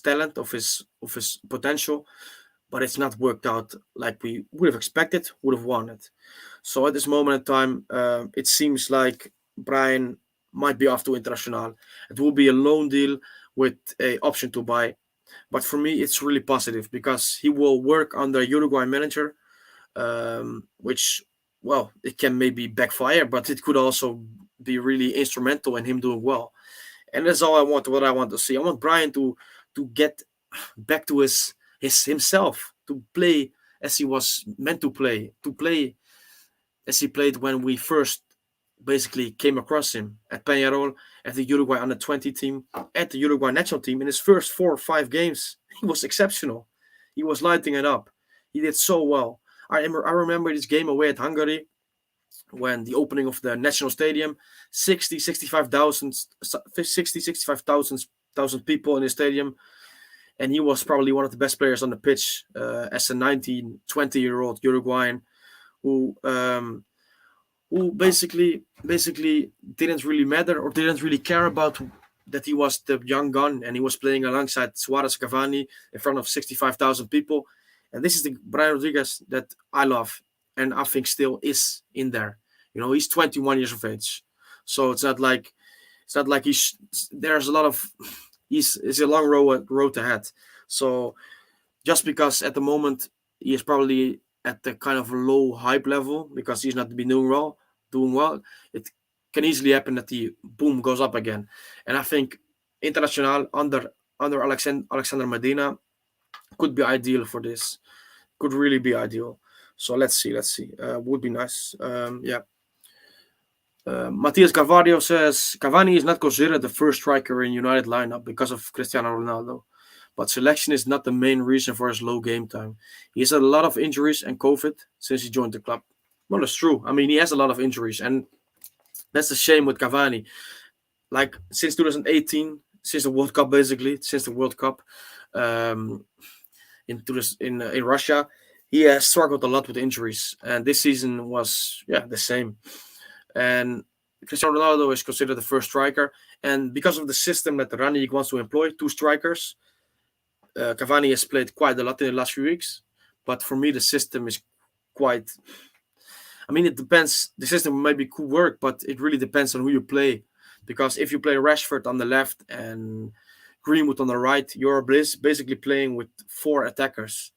talent, of his potential, but it's not worked out like we would have expected, would have wanted. So at this moment in time, it seems like Brian might be off to Internacional. It will be a loan deal with a option to buy. But for me, it's really positive because he will work under a Uruguay manager, which, well, it can maybe backfire, but it could also be really instrumental in him doing well. And that's all I want. What I want to see, I want Brian to get back to his himself, to play as he was meant to play as he played when we first basically came across him at Peñarol, at the Uruguay under 20 team, at the Uruguay national team. In his first 4 or 5 games, he was exceptional. He was lighting it up. He did so well. I remember this game away at Hungary when the opening of the national stadium, 65,000 people in the stadium, and he was probably one of the best players on the pitch as a 19, 20-year-old Uruguayan who basically didn't really matter or didn't really care about that he was the young gun and he was playing alongside Suarez Cavani in front of 65,000 people. And this is the Brian Rodriguez that I love and I think still is in there. He's 21 years of age, so it's not like there's a lot of it's a long road ahead. So just because at the moment he is probably at the kind of low hype level because he's not been doing well, it can easily happen that he boom goes up again. And I think Internacional under Alexander Medina could be ideal for this. Could really be ideal. So let's see. Would be nice. Yeah. Matias Carvalho says Cavani is not considered the first striker in United lineup because of Cristiano Ronaldo, but selection is not the main reason for his low game time. He has had a lot of injuries and COVID since he joined the club. Well, that's true. I mean, he has a lot of injuries, and that's the shame with Cavani. Like since 2018, since the World Cup, basically, since the World Cup um, in Russia, he has struggled a lot with injuries, and this season was the same. And Cristiano Ronaldo is considered the first striker, and because of the system that Ranić wants to employ, two strikers, Cavani has played quite a lot in the last few weeks. But for me, the system is quite. I mean, it depends. The system maybe could work, but it really depends on who you play. Because if you play Rashford on the left and Greenwood on the right, you're basically playing with four attackers.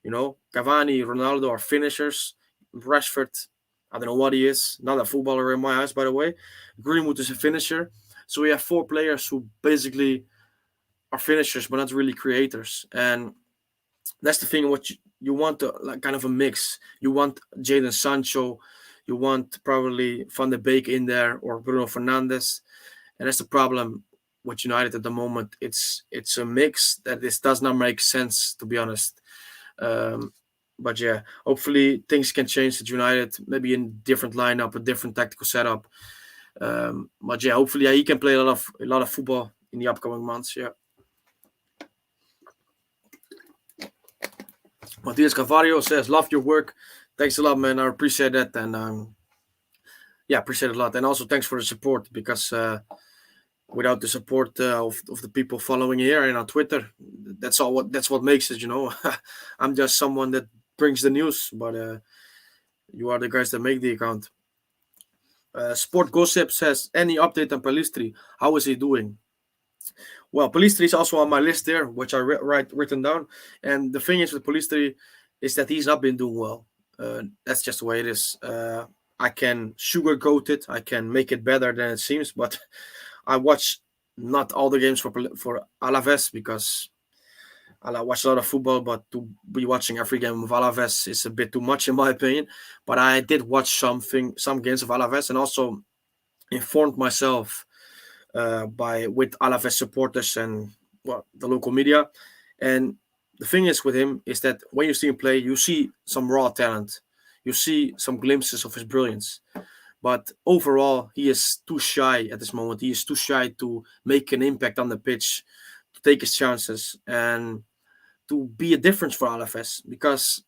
Cavani, Ronaldo are finishers. Rashford, I don't know what he is. Not a footballer in my eyes, by the way. Greenwood is a finisher. So we have four players who basically are finishers, but not really creators. And that's the thing. What you want like kind of a mix. You want Jadon Sancho. You want probably Van de Beek in there or Bruno Fernandes. And that's the problem with United at the moment. It's a mix that this does not make sense, to be honest. But yeah, hopefully things can change at United. Maybe in different lineup, a different tactical setup. But yeah, hopefully he can play a lot of football in the upcoming months. Yeah. Matias Carvalho says, "Love your work. Thanks a lot, man. I appreciate that, and appreciate it a lot. And also thanks for the support because without the support of the people following here and on Twitter, that's what makes it. I'm just someone that brings the news, but You are the guys that make the account. Sport Gossip says, any update on Palistri? How is he doing? Well, Palistri is also on my list there, which I written down. And the thing is with Palistri is that he's not been doing well. That's just the way it is. I can sugarcoat it. I can make it better than it seems. But I watch not all the games for Alaves because I watch a lot of football. But to be watching every game of Alaves is a bit too much in my opinion. But I did watch some games of Alaves and also informed myself with Alaves supporters and the local media. And the thing is with him is that when you see him play, you see some raw talent, you see some glimpses of his brilliance. But overall, he is too shy at this moment. He is too shy to make an impact on the pitch, to take his chances, and to be a difference for Alaves. Because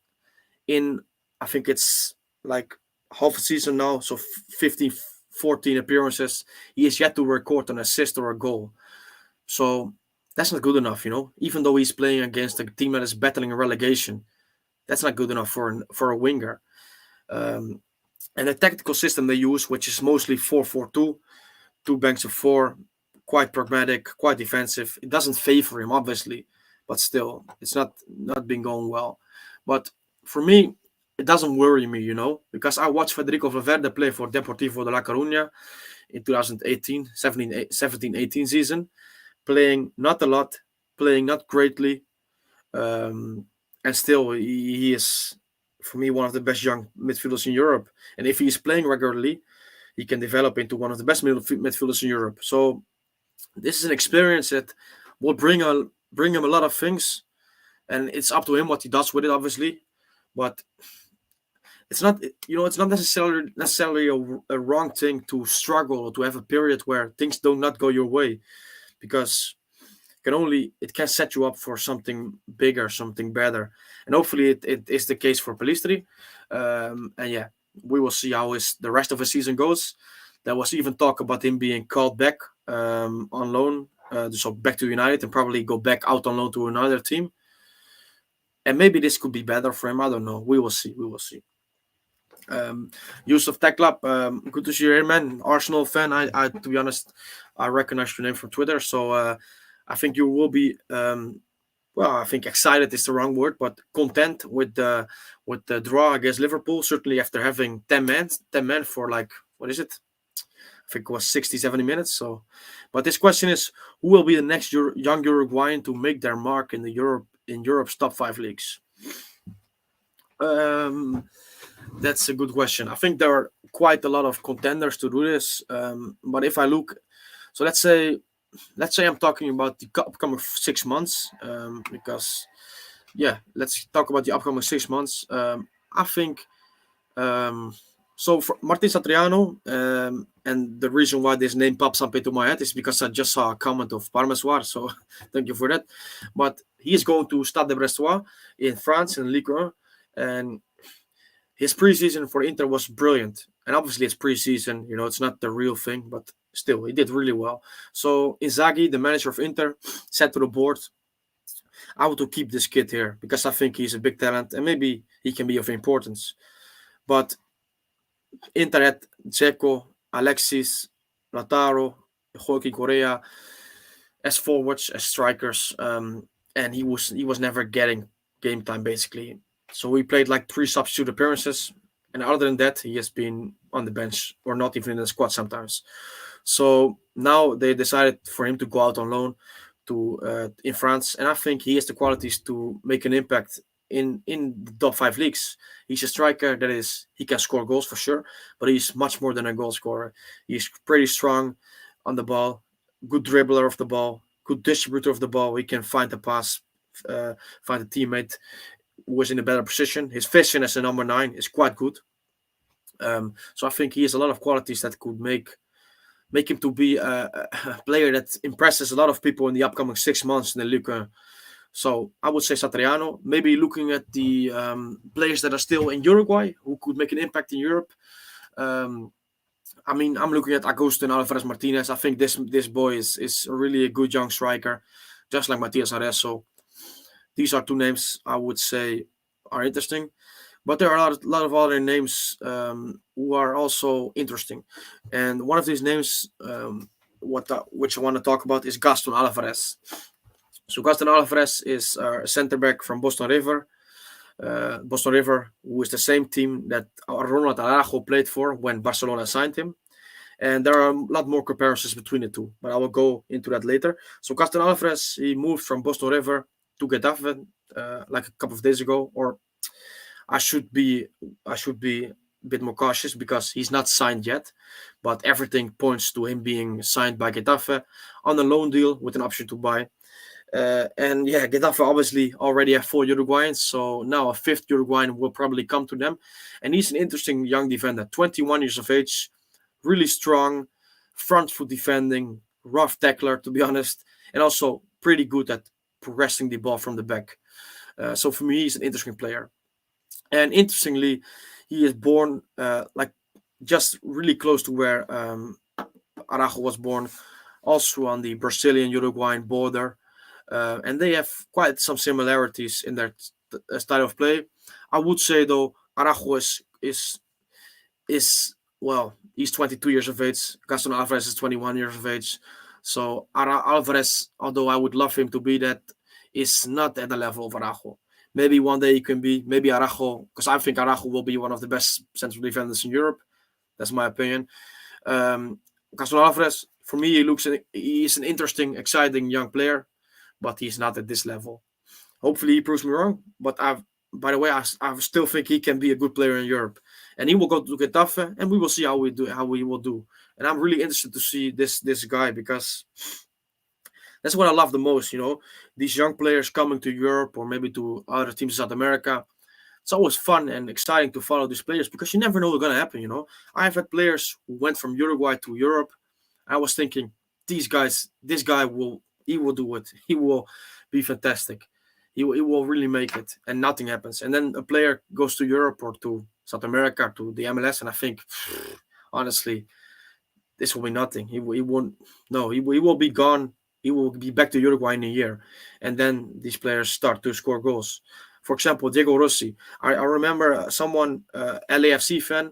in, I think it's like half a season now, so 15, 14 appearances, he is yet to record an assist or a goal. So that's not good enough, even though he's playing against a team that is battling a relegation. That's not good enough for a winger. And the tactical system they use, which is mostly 4-4-2, two banks of four, quite pragmatic, quite defensive. It doesn't favor him, obviously, but still, it's not been going well. But for me, it doesn't worry me, because I watched Federico Valverde play for Deportivo de La Coruña in 2018, 17-18 season, playing not a lot, playing not greatly, and still he is, for me, one of the best young midfielders in Europe. And if he is playing regularly, he can develop into one of the best midfielders in Europe. So this is an experience that will bring him a lot of things, and it's up to him what he does with it, obviously. But it's not necessarily a wrong thing to struggle or to have a period where things do not go your way, because it can set you up for something bigger, something better, and hopefully it is the case for Palistri. And yeah, we will see how the rest of the season goes. There was even talk about him being called back on loan, so back to United, and probably go back out on loan to another team. And maybe this could be better for him. I don't know. We will see. Yusuf Teklap, good to see you here, man. Arsenal fan. I to be honest, I recognize your name from Twitter, so I think you will be. I think excited is the wrong word, but content with the draw against Liverpool. Certainly after having 10 men for like, what is it? I think it was 60, 70 minutes. So, but this question is, who will be the next young Uruguayan to make their mark in Europe's top 5 leagues? That's a good question. I think there are quite a lot of contenders to do this. But if I look, so let's say I'm talking about the upcoming 6 months, because let's talk about the upcoming 6 months. I think so for Martin Satriano, and the reason why this name pops up into my head is because I just saw a comment of Parmesoir, so thank you for that. But he is going to Stade de Brestois in France in Ligue 1, and his preseason for Inter was brilliant. And obviously it's preseason, it's not the real thing, but still, he did really well. So Inzaghi, the manager of Inter, said to the board, I want to keep this kid here because I think he's a big talent and maybe he can be of importance. But Inter had Dzeko, Alexis, Lautaro, Joaquin Correa as forwards, as strikers, and he was never getting game time basically. So he played like 3 substitute appearances, and other than that, he has been on the bench or not even in the squad sometimes. So now they decided for him to go out on loan to in France, and I think he has the qualities to make an impact in the top 5 leagues. He's a striker, that is, he can score goals for sure, but he's much more than a goal scorer. He's pretty strong on the ball, good dribbler of the ball, good distributor of the ball. He can find the pass, find a teammate who was in a better position. His vision as a number 9 is quite good. So I think he has a lot of qualities that could make him to be a player that impresses a lot of people in the upcoming 6 months in the Ligue. So I would say Satriano. Maybe looking at the players that are still in Uruguay who could make an impact in Europe. I'm looking at Agustin Alvarez Martinez. I think this boy is really a good young striker, just like Matias Ares. So these are 2 names I would say are interesting. But there are lot of other names who are also interesting, and one of these names, which I want to talk about, is Gaston Alvarez. So Gaston Alvarez is a center back from Boston River. Boston River, who is the same team that Ronald Araujo played for when Barcelona signed him. And there are a lot more comparisons between the two, but I will go into that later. So Gaston Alvarez, he moved from Boston River to Getafe like a couple of days ago, or I should be a bit more cautious because he's not signed yet, but everything points to him being signed by Getafe on a loan deal with an option to buy. And yeah, Getafe obviously already have 4 Uruguayans, so now a 5th Uruguayan will probably come to them. And he's an interesting young defender, 21 years of age, really strong, front foot defending, rough tackler to be honest, and also pretty good at progressing the ball from the back. So for me, he's an interesting player. And interestingly, he is born like just really close to where Araujo was born, also on the Brazilian Uruguayan border. And they have quite some similarities in their style of play. I would say though, Araujo is well, he's 22 years of age. Gaston Alvarez is 21 years of age. So Alvarez, although I would love him to be that, is not at the level of Araujo. Maybe one day he can be. Maybe Araujo, because I think Araujo will be one of the best central defenders in Europe. That's my opinion. Gaston Alvarez, for me, he is an interesting, exciting young player, but he's not at this level. Hopefully, he proves me wrong. But by the way, I still think he can be a good player in Europe, and he will go to Getafe, and we will see how we will do. And I'm really interested to see this guy because that's what I love the most. These young players coming to Europe or maybe to other teams in South America. It's always fun and exciting to follow these players because you never know what's going to happen. I've had players who went from Uruguay to Europe. I was thinking, this guy will do it. He will be fantastic. He will really make it, and nothing happens. And then a player goes to Europe or to South America, to the MLS, and I think, honestly, this will be nothing. He won't. No, he will be gone. He will be back to Uruguay in a year, and then these players start to score goals. For example, Diego Rossi. I remember someone, LAFC fan.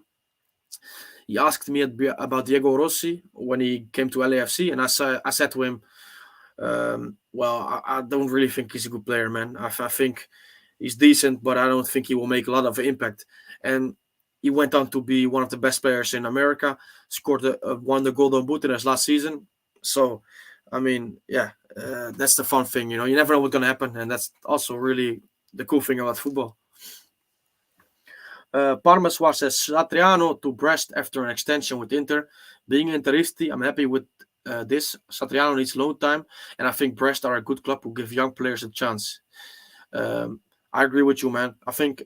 He asked me about Diego Rossi when he came to LAFC, and I said to him, well, I don't really think he's a good player, man. I think he's decent, but I don't think he will make a lot of impact. And he went on to be one of the best players in America. Scored won the Golden Boot in his last season. So, I mean, yeah, that's the fun thing. You never know what's gonna happen, and that's also really the cool thing about football. Parmeswar says Satriano to Brest after an extension with Inter. Being Interisti, I'm happy with this. Satriano needs loan time, and I think Brest are a good club who give young players a chance. I agree with you, man. I think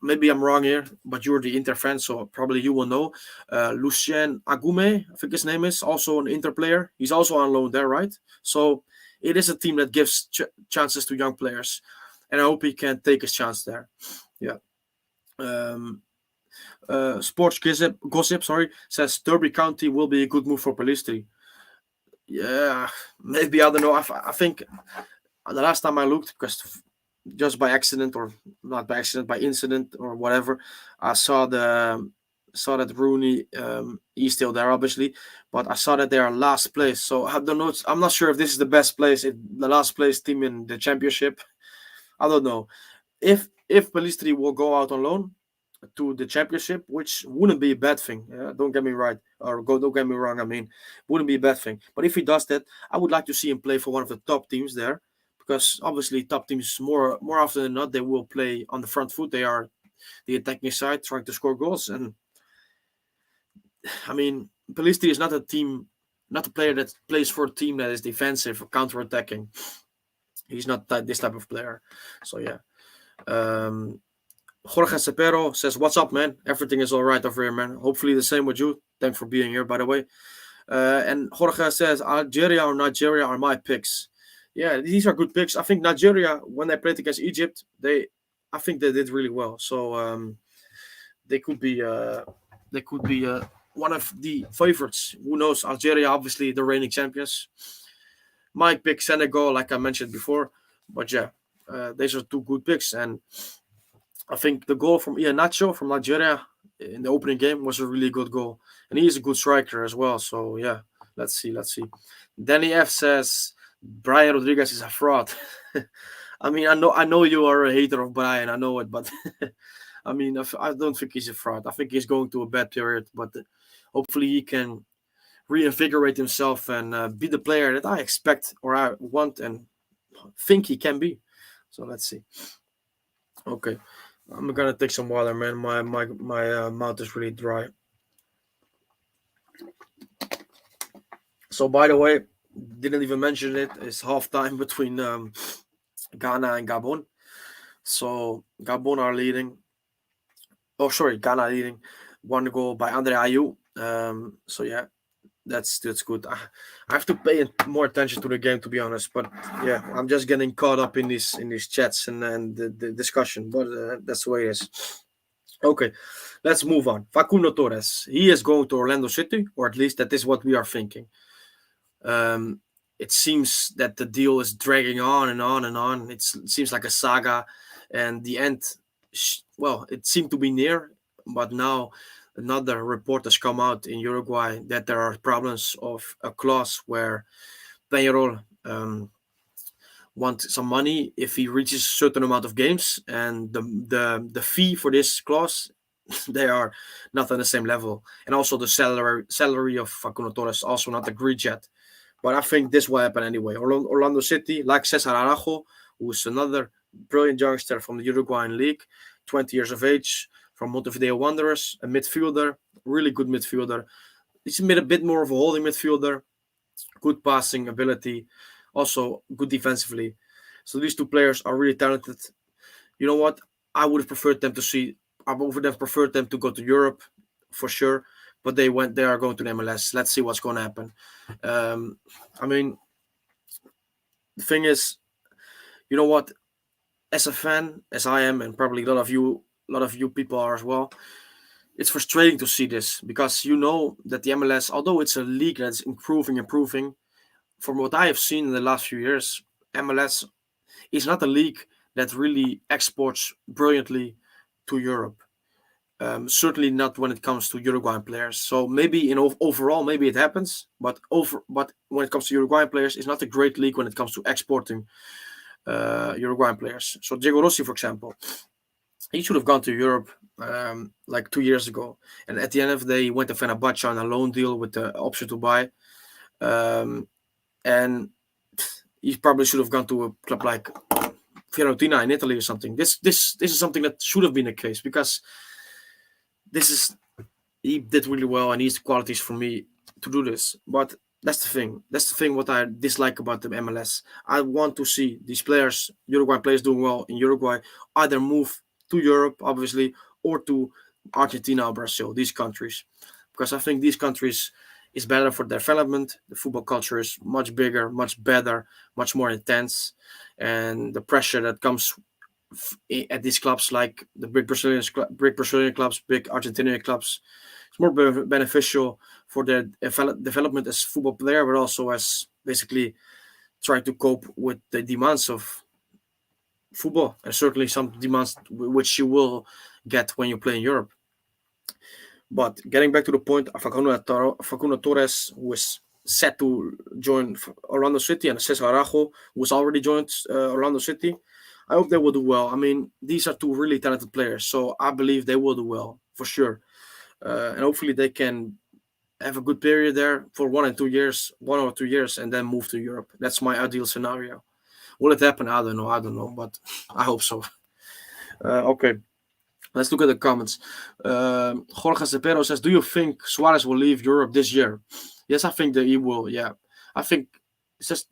maybe I'm wrong here, but you're the Inter fan, so probably you will know. Lucien Agume, I think his name is, also an Inter player. He's also on loan there, right? So it is a team that gives chances to young players, and I hope he can take his chance there. Yeah. Sports gossip, says Derby County will be a good move for Palistri. Yeah, maybe, I don't know. I think the last time I looked, because just by accident, or not by accident, by incident or whatever, I saw that Rooney he's still there obviously, but I saw that they are last place. So I don't know. I'm not sure if this is the best place, the last place team in the championship. I don't know if Palistri will go out on loan to the championship, which wouldn't be a bad thing. Don't get me don't get me wrong. I mean, wouldn't be a bad thing. But if he does that, I would like to see him play for one of the top teams there, because obviously top teams more often than not they will play on the front foot. They are the attacking side, trying to score goals. And I mean, Palistri is not a player that plays for a team that is defensive or counter-attacking. He's not this type of player. So yeah. Jorge Cepero says, "What's up, man? Everything is all right over here, man. Hopefully the same with you. Thanks for being here, by the way." And Jorge says, "Algeria or Nigeria are my picks." Yeah, these are good picks. I think Nigeria, when they played against Egypt, I think they did really well. So they could be one of the favorites. Who knows? Algeria, obviously, the reigning champions. My pick Senegal, like I mentioned before, but yeah, these are two good picks. And I think the goal from Ian Nacho from Nigeria in the opening game was a really good goal, and he is a good striker as well. So yeah, let's see. Danny F says Brian Rodriguez is a fraud. I mean, I know you are a hater of Brian, I know it, but I mean, I don't think he's a fraud. I think he's going to a bad period, but hopefully he can reinvigorate himself and be the player that I expect or I want and think he can be. So let's see. Okay, I'm gonna take some water, man. My mouth is really dry. So by the way, didn't even mention it. It's halftime between Ghana and Gabon. So Gabon are leading. Oh, sorry, Ghana leading. One goal by Andre Ayew. So yeah, that's good. I have to pay more attention to the game, to be honest. But yeah, I'm just getting caught up in these chats and the discussion. But that's the way it is. Okay, let's move on. Facundo Torres. He is going to Orlando City, or at least that is what we are thinking. Um, it seems that the deal is dragging on and on and on. It seems like a saga, and the end. Well, it seemed to be near, but now another report has come out in Uruguay that there are problems of a clause where Peñarol want some money if he reaches a certain amount of games, and the fee for this clause they are not on the same level, and also the salary of Facundo Torres also not agreed yet. But I think this will happen anyway. Orlando City, like Cesar Arajo, who is another brilliant youngster from the Uruguayan league, 20 years of age, from Montevideo Wanderers, a midfielder, really good midfielder. He's a bit more of a holding midfielder, good passing ability, also good defensively. So these two players are really talented. You know what? I would have preferred them to see. I would have preferred them to go to Europe, for sure. But they went. They are going to the MLS. Let's see what's going to happen. I mean, the thing is, you know what? As a fan, as I am, and probably a lot of you people are as well. It's frustrating to see this because you know that the MLS, although it's a league that's improving, from what I have seen in the last few years, MLS is not a league that really exports brilliantly to Europe. Certainly not when it comes to Uruguayan players. So maybe overall, maybe it happens, but when it comes to Uruguayan players, it's not a great league when it comes to exporting Uruguayan players. So Diego Rossi, for example, he should have gone to Europe like 2 years ago, and at the end of the day, he went to Fenerbahce on a loan deal with the option to buy, um, and he probably should have gone to a club like Fiorentina in Italy or something. This is something that should have been the case because this is he did really well and he's the qualities for me to do this. But that's the thing. That's the thing. What I dislike about the MLS. I want to see these players, Uruguay players, doing well in Uruguay, either move to Europe, obviously, or to Argentina or Brazil. These countries, because I think these countries is better for development. The football culture is much bigger, much better, much more intense, and the pressure that comes at these clubs, like the big Brazilian clubs, big Argentinian clubs, it's more beneficial for their development as football player, but also as basically trying to cope with the demands of football, and certainly some demands which you will get when you play in Europe. But getting back to the point, Facundo Torres was set to join Orlando City, and Cesar Arajo was already joined Orlando City. I hope they will do well. I mean, these are two really talented players, so I believe they will do well for sure. And hopefully they can have a good period there for 1 or 2 years, and then move to Europe. That's my ideal scenario. Will it happen? I don't know, but I hope so. Okay, let's look at the comments. Jorge Cepero says, "Do you think Suarez will leave Europe this year?" Yes, I think that he will. Yeah, I think it's just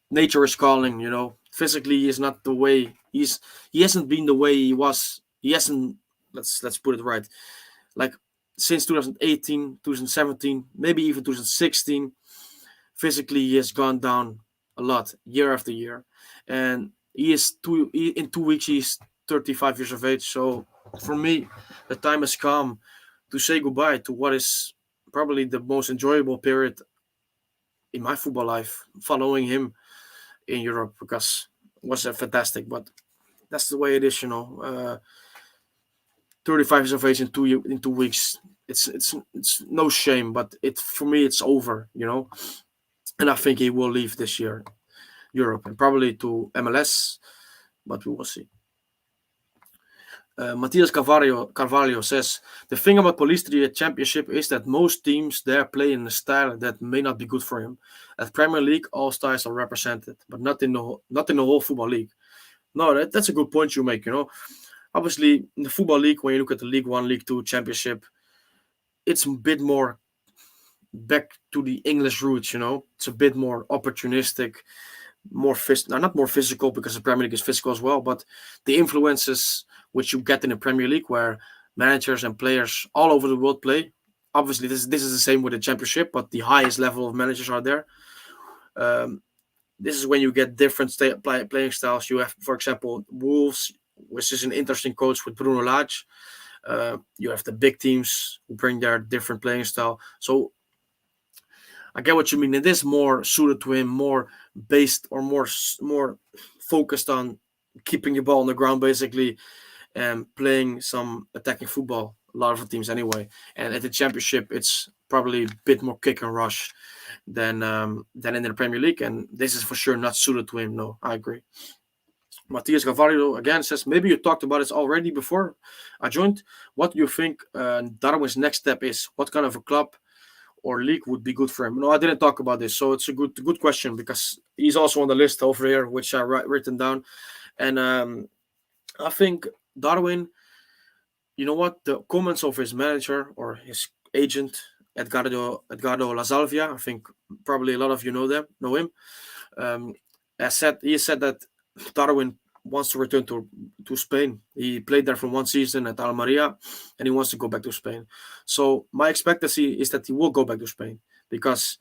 nature is calling. You know, physically he is not the way he hasn't been the way he was. He hasn't. Let's put it right. Like since 2018, 2017, maybe even 2016, physically he has gone down a lot year after year, and in 2 weeks he's 35 years of age. So for me, the time has come to say goodbye to what is probably the most enjoyable period in my football life, following him in Europe, because it was fantastic. But that's the way it is, you know. 35 years of age in 2 weeks. It's no shame, but for me it's over, and I think he will leave this year, Europe, and probably to MLS, but we will see. Matthias Carvalho says, the thing about Polistria Championship is that most teams there play in a style that may not be good for him. At Premier League, all styles are represented, but not in the whole football league. No, that's a good point you make. Obviously, in the football league, when you look at the League One, League Two, Championship, it's a bit more back to the English roots. It's a bit more opportunistic, not more physical, because the Premier League is physical as well, but the influences which you get in the Premier League, where managers and players all over the world play. Obviously, this is the same with the Championship, but the highest level of managers are there. This is when you get different playing styles. You have, for example, Wolves, which is an interesting coach with Bruno Lage. You have the big teams who bring their different playing style. So I get what you mean. It is more suited to him, more based or more focused on keeping the ball on the ground, basically, and playing some attacking football. A lot of the teams anyway. And at the Championship, it's probably a bit more kick and rush than in the Premier League. And this is for sure not suited to him. No, I agree. Matthias Gavardo again says, maybe you talked about this already before I joined. What do you think Darwin's next step is? What kind of a club or league would be good for him? No, I didn't talk about this, so it's a good question, because he's also on the list over here, which I written down. And I think Darwin, you know what? The comments of his manager or his agent, Edgardo La Salvia, I think probably a lot of you know him. He said that Darwin wants to return to Spain. He played there for one season at Almeria, and he wants to go back to Spain. So my expectancy is that he will go back to Spain, because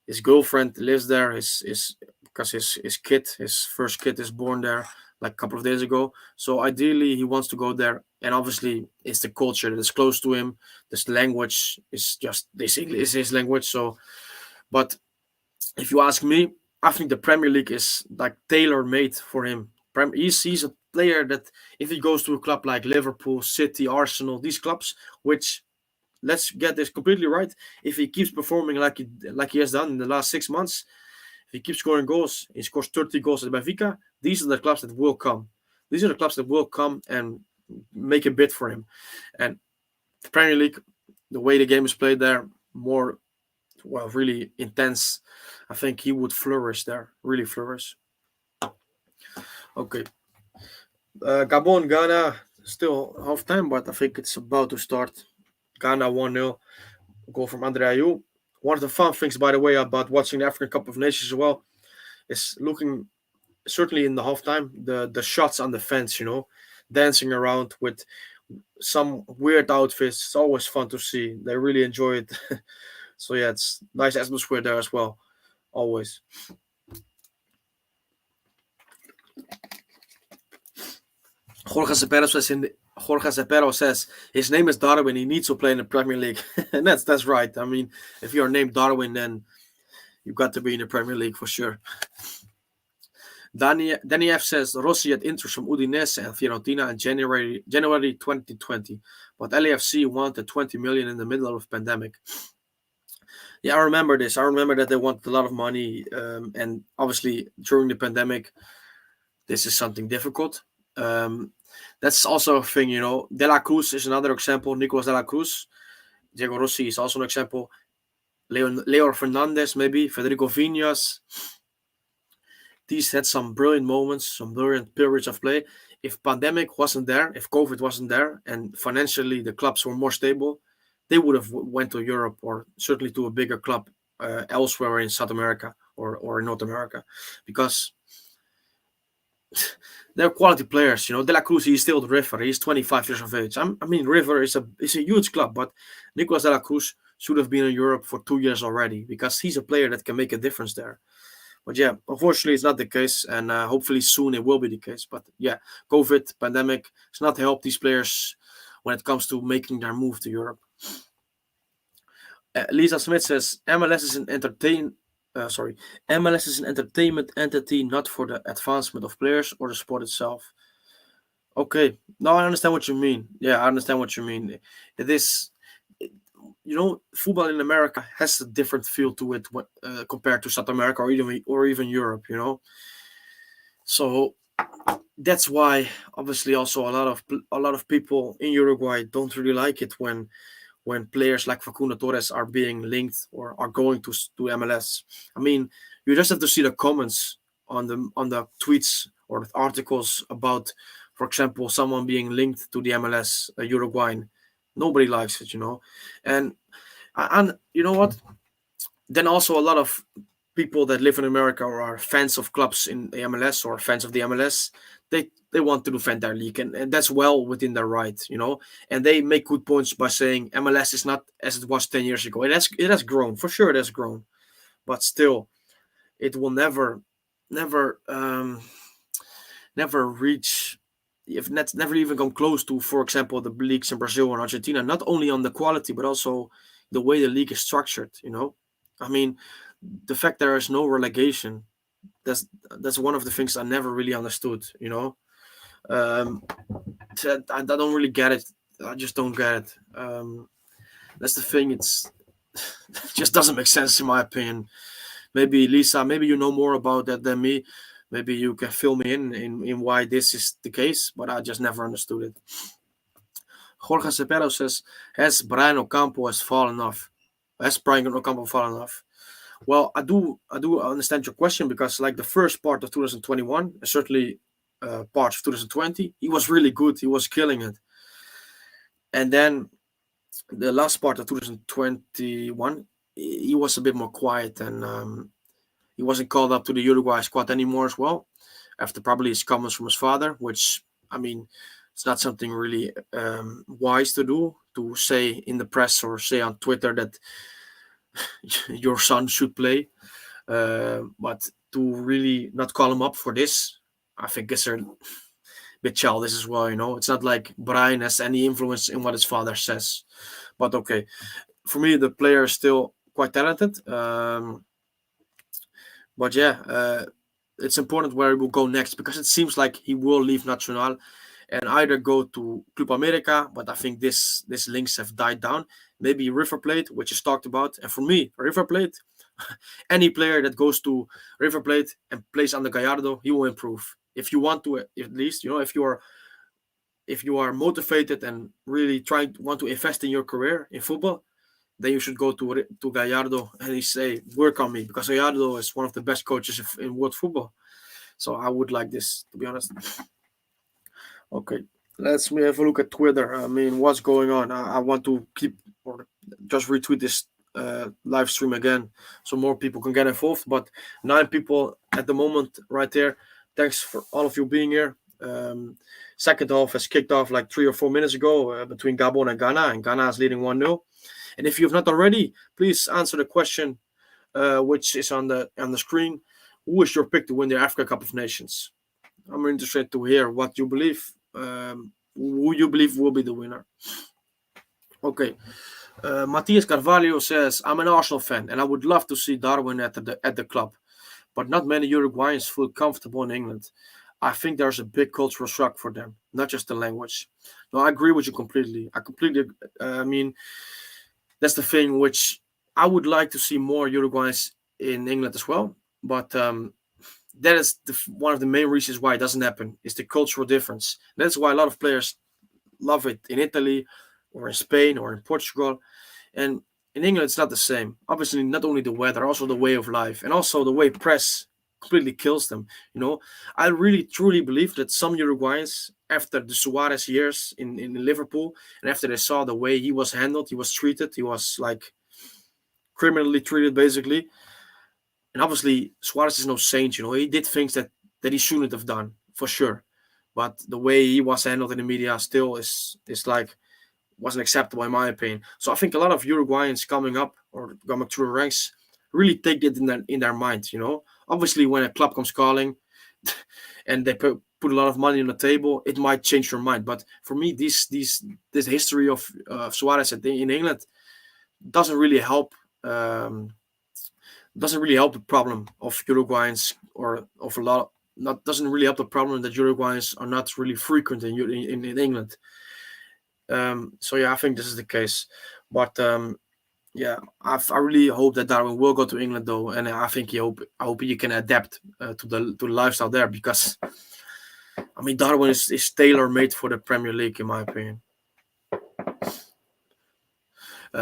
his girlfriend lives there. Because his first kid is born there like a couple of days ago. So ideally, he wants to go there, and obviously, it's the culture that is close to him. This language is just his language. So, but if you ask me, I think the Premier League is like tailor-made for him. He's a player that if he goes to a club like Liverpool, City, Arsenal, these clubs, which, let's get this completely right, if he keeps performing like he has done in the last 6 months, if he keeps scoring goals, he scores 30 goals at Benfica, these are the clubs that will come. These are the clubs that will come and make a bid for him. And the Premier League, the way the game is played there, more, really intense. I think he would flourish there, really flourish. Okay. Gabon, Ghana, still half time, but I think it's about to start. Ghana 1-0. Goal from Andre Ayew. One of the fun things, by the way, about watching the African Cup of Nations as well, is looking, certainly in the halftime, the shots on the fence, dancing around with some weird outfits. It's always fun to see. They really enjoy it. So yeah, it's nice atmosphere there as well. Always. Jorge Cepero says his name is Darwin. He needs to play in the Premier League, and that's right. I mean, if you're named Darwin, then you've got to be in the Premier League for sure. Danny F says Rossi had interest from Udinese and Fiorentina in January 2020, but LAFC wanted 20 million in the middle of the pandemic. Yeah, I remember this. I remember that they wanted a lot of money, and obviously during the pandemic, this is something difficult. That's also a thing, De La Cruz is another example. Nicolas De La Cruz. Diego Rossi is also an example. Leo Fernandez, maybe. Federico Viñas. These had some brilliant moments, some brilliant periods of play. If pandemic wasn't there, if COVID wasn't there, and financially the clubs were more stable, they would have went to Europe, or certainly to a bigger club elsewhere in South America or North America, because they're quality players. De La Cruz, he's still the River. He's 25 years of age. I mean, River is a huge club, but Nicolas De La Cruz should have been in Europe for 2 years already, because he's a player that can make a difference there. But yeah, unfortunately, it's not the case, and hopefully soon it will be the case. But yeah, COVID, pandemic, it's not helped these players when it comes to making their move to Europe. Lisa Smith says MLS is an MLS is an entertainment entity, not for the advancement of players or the sport itself. Okay, no, I understand what you mean. Yeah, I understand what you mean. It is, football in America has a different feel to it compared to South America or even Europe. So that's why obviously also a lot of people in Uruguay don't really like it when players like Facundo Torres are being linked or are going to MLS. I mean, you just have to see the comments on the tweets or articles about, for example, someone being linked to the MLS, Uruguayan. Nobody likes it. And you know what? Then also a lot of people that live in America or are fans of clubs in the MLS or fans of the MLS, they want to defend their league, and that's well within their right. And they make good points by saying MLS is not as it was 10 years ago. It has grown for sure. It has grown, but still, it will never, never reach. If that's never even come close to, for example, the leagues in Brazil and Argentina, not only on the quality but also the way the league is structured. I mean, the fact there is no relegation, that's one of the things I never really understood. um I don't really get it. I just don't get it. That's the thing. It just doesn't make sense in my opinion. Maybe Lisa, maybe you know more about that than me. Maybe you can fill me in why this is the case, but I just never understood it. Jorge Cepero says, has Brian Ocampo has fallen off? Has Brian Ocampo fallen off? Well, I do understand your question, because like the first part of 2021, certainly part of 2020, he was really good. He was killing it. And then the last part of 2021, he was a bit more quiet, and he wasn't called up to the Uruguay squad anymore as well, after probably his comments from his father, which, I mean, it's not something really wise to do, to say in the press or say on Twitter that your son should play. But to really not call him up for this, I think it's a bit childish as well. It's not like Brian has any influence in what his father says. But okay, for me, the player is still quite talented. But yeah, it's important where he will go next, because it seems like he will leave Nacional and either go to Club America, but I think this links have died down. Maybe River Plate, which is talked about. And for me, River Plate, any player that goes to River Plate and plays under Gallardo, he will improve. If you want to, at least, if you are motivated and really want to invest in your career in football, then you should go to Gallardo and he say, work on me, because Gallardo is one of the best coaches in world football. So I would like this, to be honest. Okay, let's me have a look at Twitter. I mean, what's going on? I want to keep or just retweet this live stream again, so more people can get involved. But 9 people at the moment, right there. Thanks for all of you being here. Second half has kicked off like 3 or 4 minutes ago between Gabon and Ghana, and Ghana is leading 1-0. And if you have not already, please answer the question which is on the screen. Who is your pick to win the Africa Cup of Nations? I'm interested to hear what you believe. Who you believe will be the winner? Okay. Matthias Carvalho says, I'm an Arsenal fan and I would love to see Darwin at the club, but not many Uruguayans feel comfortable in England. I think there's a big cultural shock for them, not just the language. No, I agree with you completely. I mean, that's the thing which I would like to see more Uruguayans in England as well. But that is one of the main reasons why it doesn't happen, is the cultural difference. That's why a lot of players love it in Italy or in Spain or in Portugal. And in England, it's not the same. Obviously, not only the weather, also the way of life, and also the way press completely kills them. I really truly believe that some Uruguayans, after the Suarez years in Liverpool, and after they saw the way he was handled, he was treated, he was like criminally treated basically. And obviously, Suarez is no saint. He did things that he shouldn't have done for sure. But the way he was handled in the media still is like wasn't acceptable in my opinion. So I think a lot of Uruguayans coming up or coming through the ranks really take it in their mind. Obviously, when a club comes calling and they put a lot of money on the table, it might change your mind. But for me, this history of Suarez in England doesn't really help. Doesn't really help the problem of Uruguayans or of a lot not doesn't really help the problem that Uruguayans are not really frequent in England. So yeah, I think this is the case. But yeah, I really hope that Darwin will go to England though, and I hope he can adapt to the lifestyle there, because I mean Darwin is tailor made for the Premier League in my opinion.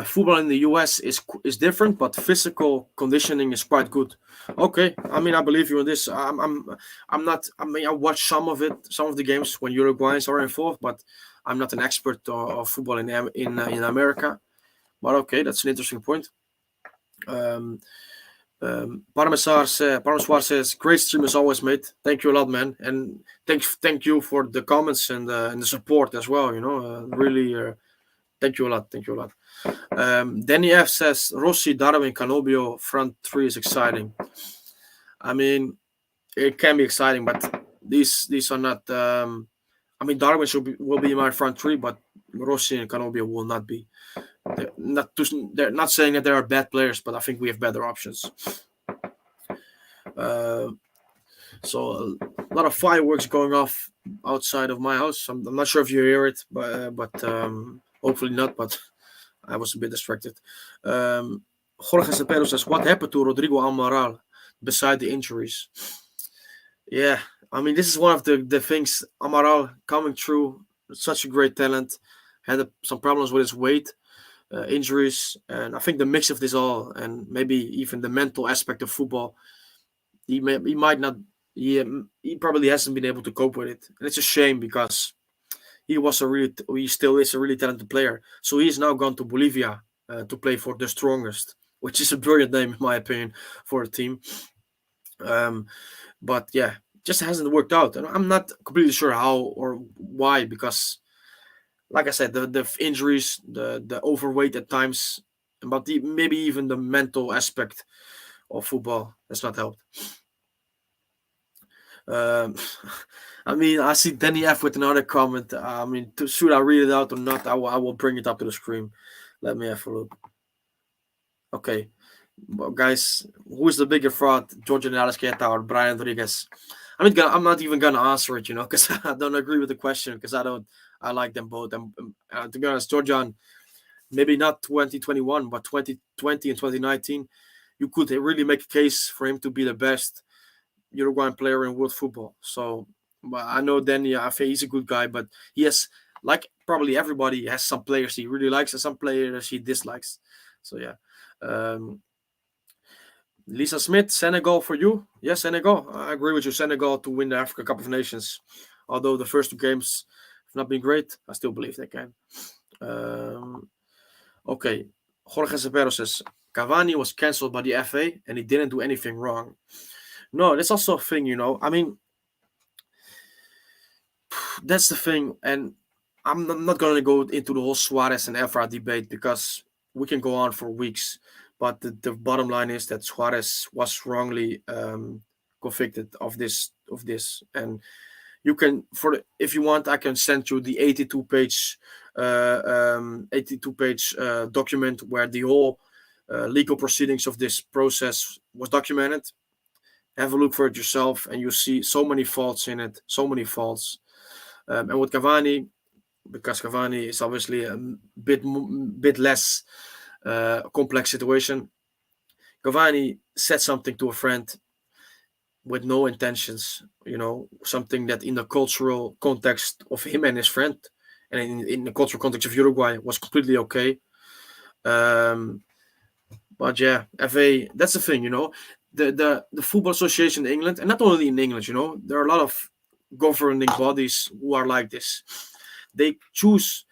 Football in the US is different, but physical conditioning is quite good. Okay, I mean I believe you in this. I'm not. I mean I watch some of it, some of the games when Uruguayans are involved, but I'm not an expert of football in America. But okay, that's an interesting point. Um, Parmeswar says, "Great stream as always, mate. Thank you a lot, man, and thank you for the comments and the support as well. Really, thank you a lot. Thank you a lot." Danny F says, "Rossi, Darwin, Canobio front three is exciting." I mean, it can be exciting, but these are not. I mean, Darwin will be my front three, but Rossi and Canobio will not be. They're not saying that they are bad players, but I think we have better options. Uh, so a lot of fireworks going off outside of my house. I'm not sure if you hear it, but hopefully not. But I was a bit distracted. Jorge Cepero says, "What happened to Rodrigo Amaral beside the injuries?" Yeah, I mean, this is one of the things. Amaral coming through, such a great talent, had some problems with his weight, injuries, and I think the mix of this all, and maybe even the mental aspect of football, he might not. He probably hasn't been able to cope with it, and it's a shame because he still is a really talented player. So he's now gone to Bolivia to play for the strongest, which is a brilliant name in my opinion for a team. Um, but yeah, just hasn't worked out, and I'm not completely sure how or why, because like I said, the injuries, the overweight at times, but maybe even the mental aspect of football has not helped. Um, I mean, I see Danny F with another comment. I mean, should I read it out or not? I will bring it up to the screen. Let me have a look. Okay, well, guys, who is the bigger fraud, George Queta or Brian Rodriguez? I'm not even gonna answer it, because I don't agree with the question, because I like them both. And to be honest, Georgian, maybe not 2021, but 2020 and 2019, you could really make a case for him to be the best Uruguayan player in world football. So, but I know Danny, I think he's a good guy, but he has, like probably everybody, has some players he really likes and some players he dislikes. So yeah. Um, Lisa Smith, Senegal for you. Yes, Senegal. I agree with you. Senegal to win the Africa Cup of Nations. Although the first two games have not been great, I still believe they can. Okay. Jorge Cepero says, Cavani was cancelled by the FA and he didn't do anything wrong. No, that's also a thing, I mean, that's the thing. And I'm not going to go into the whole Suarez and Evra debate because we can go on for weeks. But the bottom line is that Suarez was wrongly convicted of this. And you can, if you want, I can send you the 82-page document where the whole legal proceedings of this process was documented. Have a look for it yourself, and you see so many faults in it, so many faults. And with Cavani, because Cavani is obviously a bit less complex situation. Cavani said something to a friend with no intentions, something that in the cultural context of him and his friend, and in the cultural context of Uruguay, was completely okay. But yeah, FA, that's the thing, the Football Association in England, and not only in England, there are a lot of governing bodies who are like this. They choose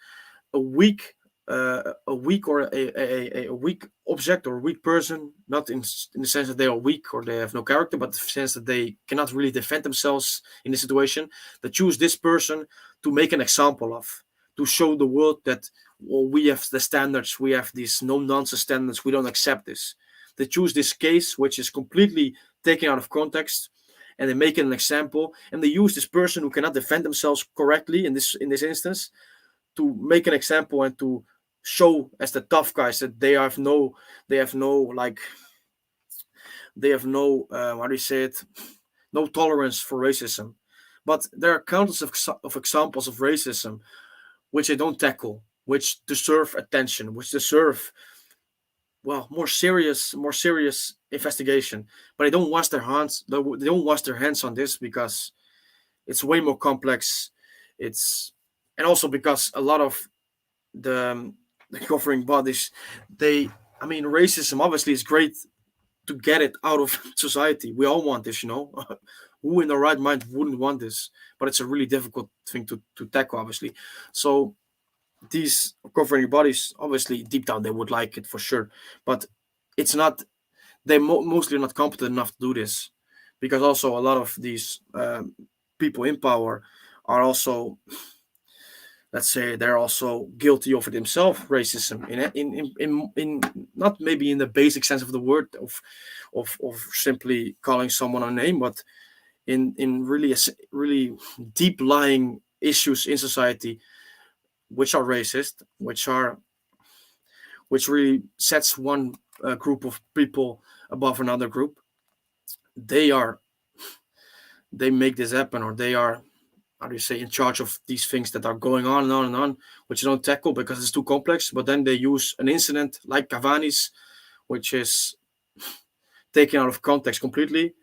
a weak or a weak object or a weak person, not in the sense that they are weak or they have no character, but the sense that they cannot really defend themselves in the situation. They choose this person to make an example of, to show the world that, well, we have the standards, we have these no-nonsense standards, we don't accept this. They choose this case, which is completely taken out of context, and they make it an example, and they use this person who cannot defend themselves correctly in this instance to make an example and to show as the tough guys that they have no how do you say it? no tolerance for racism. But there are countless of examples of racism which they don't tackle, which deserve attention, which deserve, well, more serious investigation. But they don't wash their hands. They don't wash their hands on this because it's way more complex. It's and also because a lot of the governing bodies, they, I mean, racism obviously is great to get it out of society. We all want this, you know. Who in their right mind wouldn't want this? But it's a really difficult thing to tackle, obviously. So these governing bodies, obviously, deep down, they would like it for sure. But it's not. They mostly not competent enough to do this, because also a lot of these people in power are also, let's say, they're also guilty of it themselves, racism in not maybe in the basic sense of the word of simply calling someone a name, but in really really deep lying issues in society, which are racist, which really sets one group of people above another group. They are, they make this happen, or they are, how do you say, in charge of these things that are going on and on and on, which you don't tackle because it's too complex. But then they use an incident like Cavani's, which is taken out of context completely,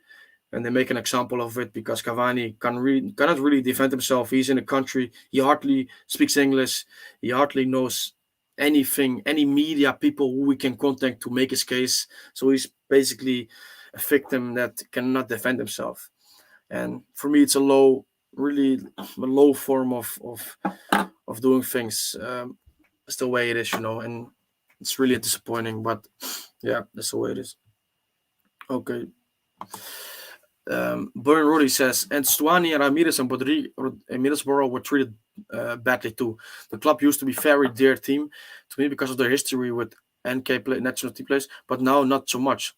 and they make an example of it because Cavani cannot really defend himself. He's in a country, he hardly speaks English, he hardly knows anything, any media people who we can contact to make his case. So he's basically a victim that cannot defend himself. And for me, it's a low, really a low form of doing things. It's the way it is, you know, and it's really disappointing. But yeah, that's the way it is. Okay. Burn Rudy says, and Stuani and Ramirez and Middlesbrough were treated badly too. The club used to be a very dear team to me because of their history with national team players, but now not so much.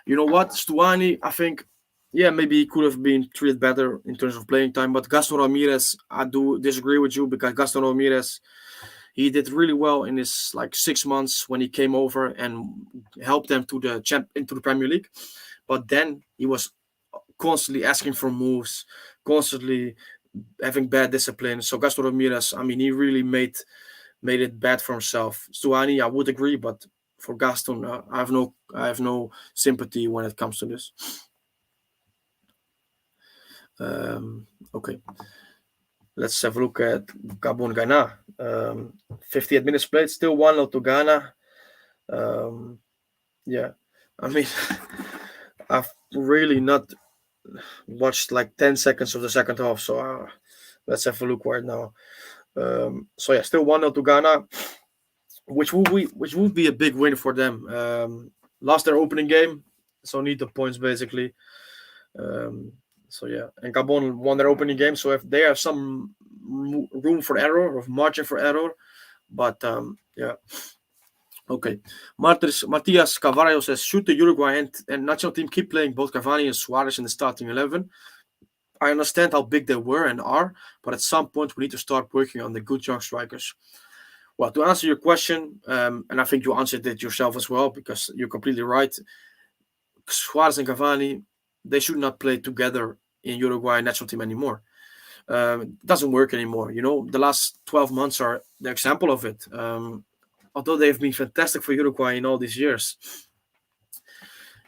You know what, Stuani, I think, yeah, maybe he could have been treated better in terms of playing time. But Gaston Ramirez, I do disagree with you, because Gaston Ramirez, he did really well in his like 6 months when he came over and helped them to the into the Premier League. But then he was constantly asking for moves, constantly having bad discipline. So Gaston Ramirez, I mean, he really made it bad for himself. Stuani, I would agree, but for Gaston, I have no sympathy when it comes to this. Okay, let's have a look at Gabon Ghana. 58 minutes played, still 1-0 to Ghana. Yeah, I mean, I've really not watched like 10 seconds of the second half, so let's have a look right now. So yeah, still 1-0 to Ghana, which would be a big win for them. Lost their opening game, so need the points basically. So yeah, and Gabon won their opening game, so if they have some room for error, or margin for error, but yeah. Okay, Matias Cavallo says, should the Uruguay and national team keep playing both Cavani and Suarez in the starting 11? I understand how big they were and are, but at some point we need to start working on the good young strikers. Well, to answer your question, and I think you answered it yourself as well, because you're completely right. Suarez and Cavani, they should not play together in Uruguay national team anymore. It doesn't work anymore. You know, the last 12 months are the example of it. Although they've been fantastic for Uruguay in all these years,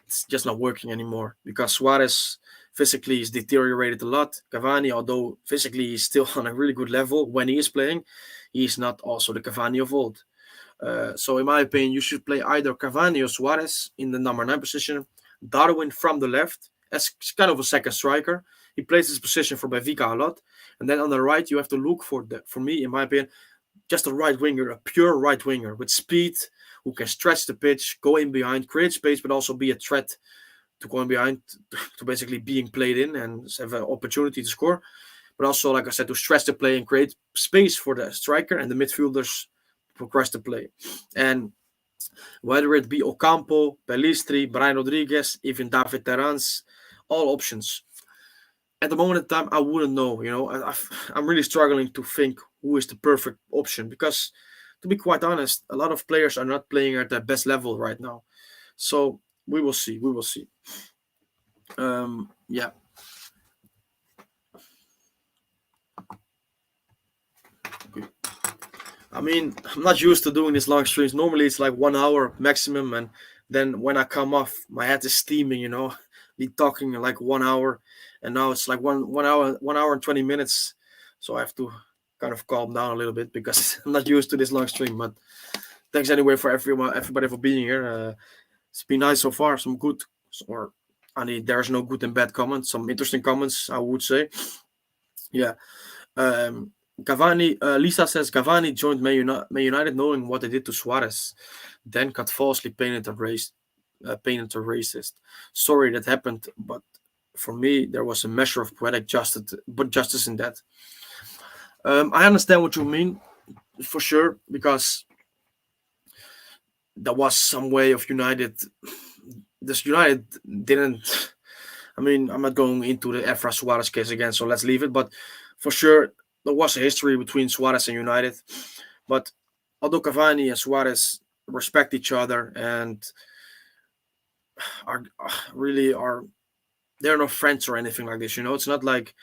it's just not working anymore because Suarez physically is deteriorated a lot. Cavani, although physically he's still on a really good level when he is playing, he's not also the Cavani of old. So in my opinion, you should play either Cavani or Suarez in the number 9 position, Darwin from the left as kind of a second striker. He plays his position for Benfica a lot. And then on the right, you have to look for me, in my opinion, just a right winger, a pure right winger with speed, who can stretch the pitch, go in behind, create space, but also be a threat to go in behind, to basically being played in and have an opportunity to score. But also, like I said, to stretch the play and create space for the striker and the midfielders to progress the play. And whether it be Ocampo, Pelistri, Brian Rodriguez, even David Terrans, all options. At the moment in time, I wouldn't know. You know, I'm really struggling to think who is the perfect option because, to be quite honest, a lot of players are not playing at their best level right now. So we will see. We will see. Yeah. I mean, I'm not used to doing these long streams. Normally, it's like 1 hour maximum, and then when I come off, my head is steaming. Be talking like 1 hour, and now it's like one hour, 1 hour and 20 minutes. So I have to kind of calm down a little bit because I'm not used to this long stream. But thanks anyway for everybody for being here. It's been nice so far. Some good, or I mean, there's no good and bad comments. Some interesting comments, I would say. Yeah. Um, Cavani, Lisa says Cavani joined Man United knowing what they did to Suarez, then got falsely painted a racist. Sorry that happened, but for me there was a measure of poetic justice in that. I understand what you mean, for sure, because there was some way of United. This United didn't. I mean, I'm not going into the Efra Suarez case again, so let's leave it. But for sure, there was a history between Suarez and United. But although Cavani and Suarez respect each other and are really are, they're not friends or anything like this. It's not like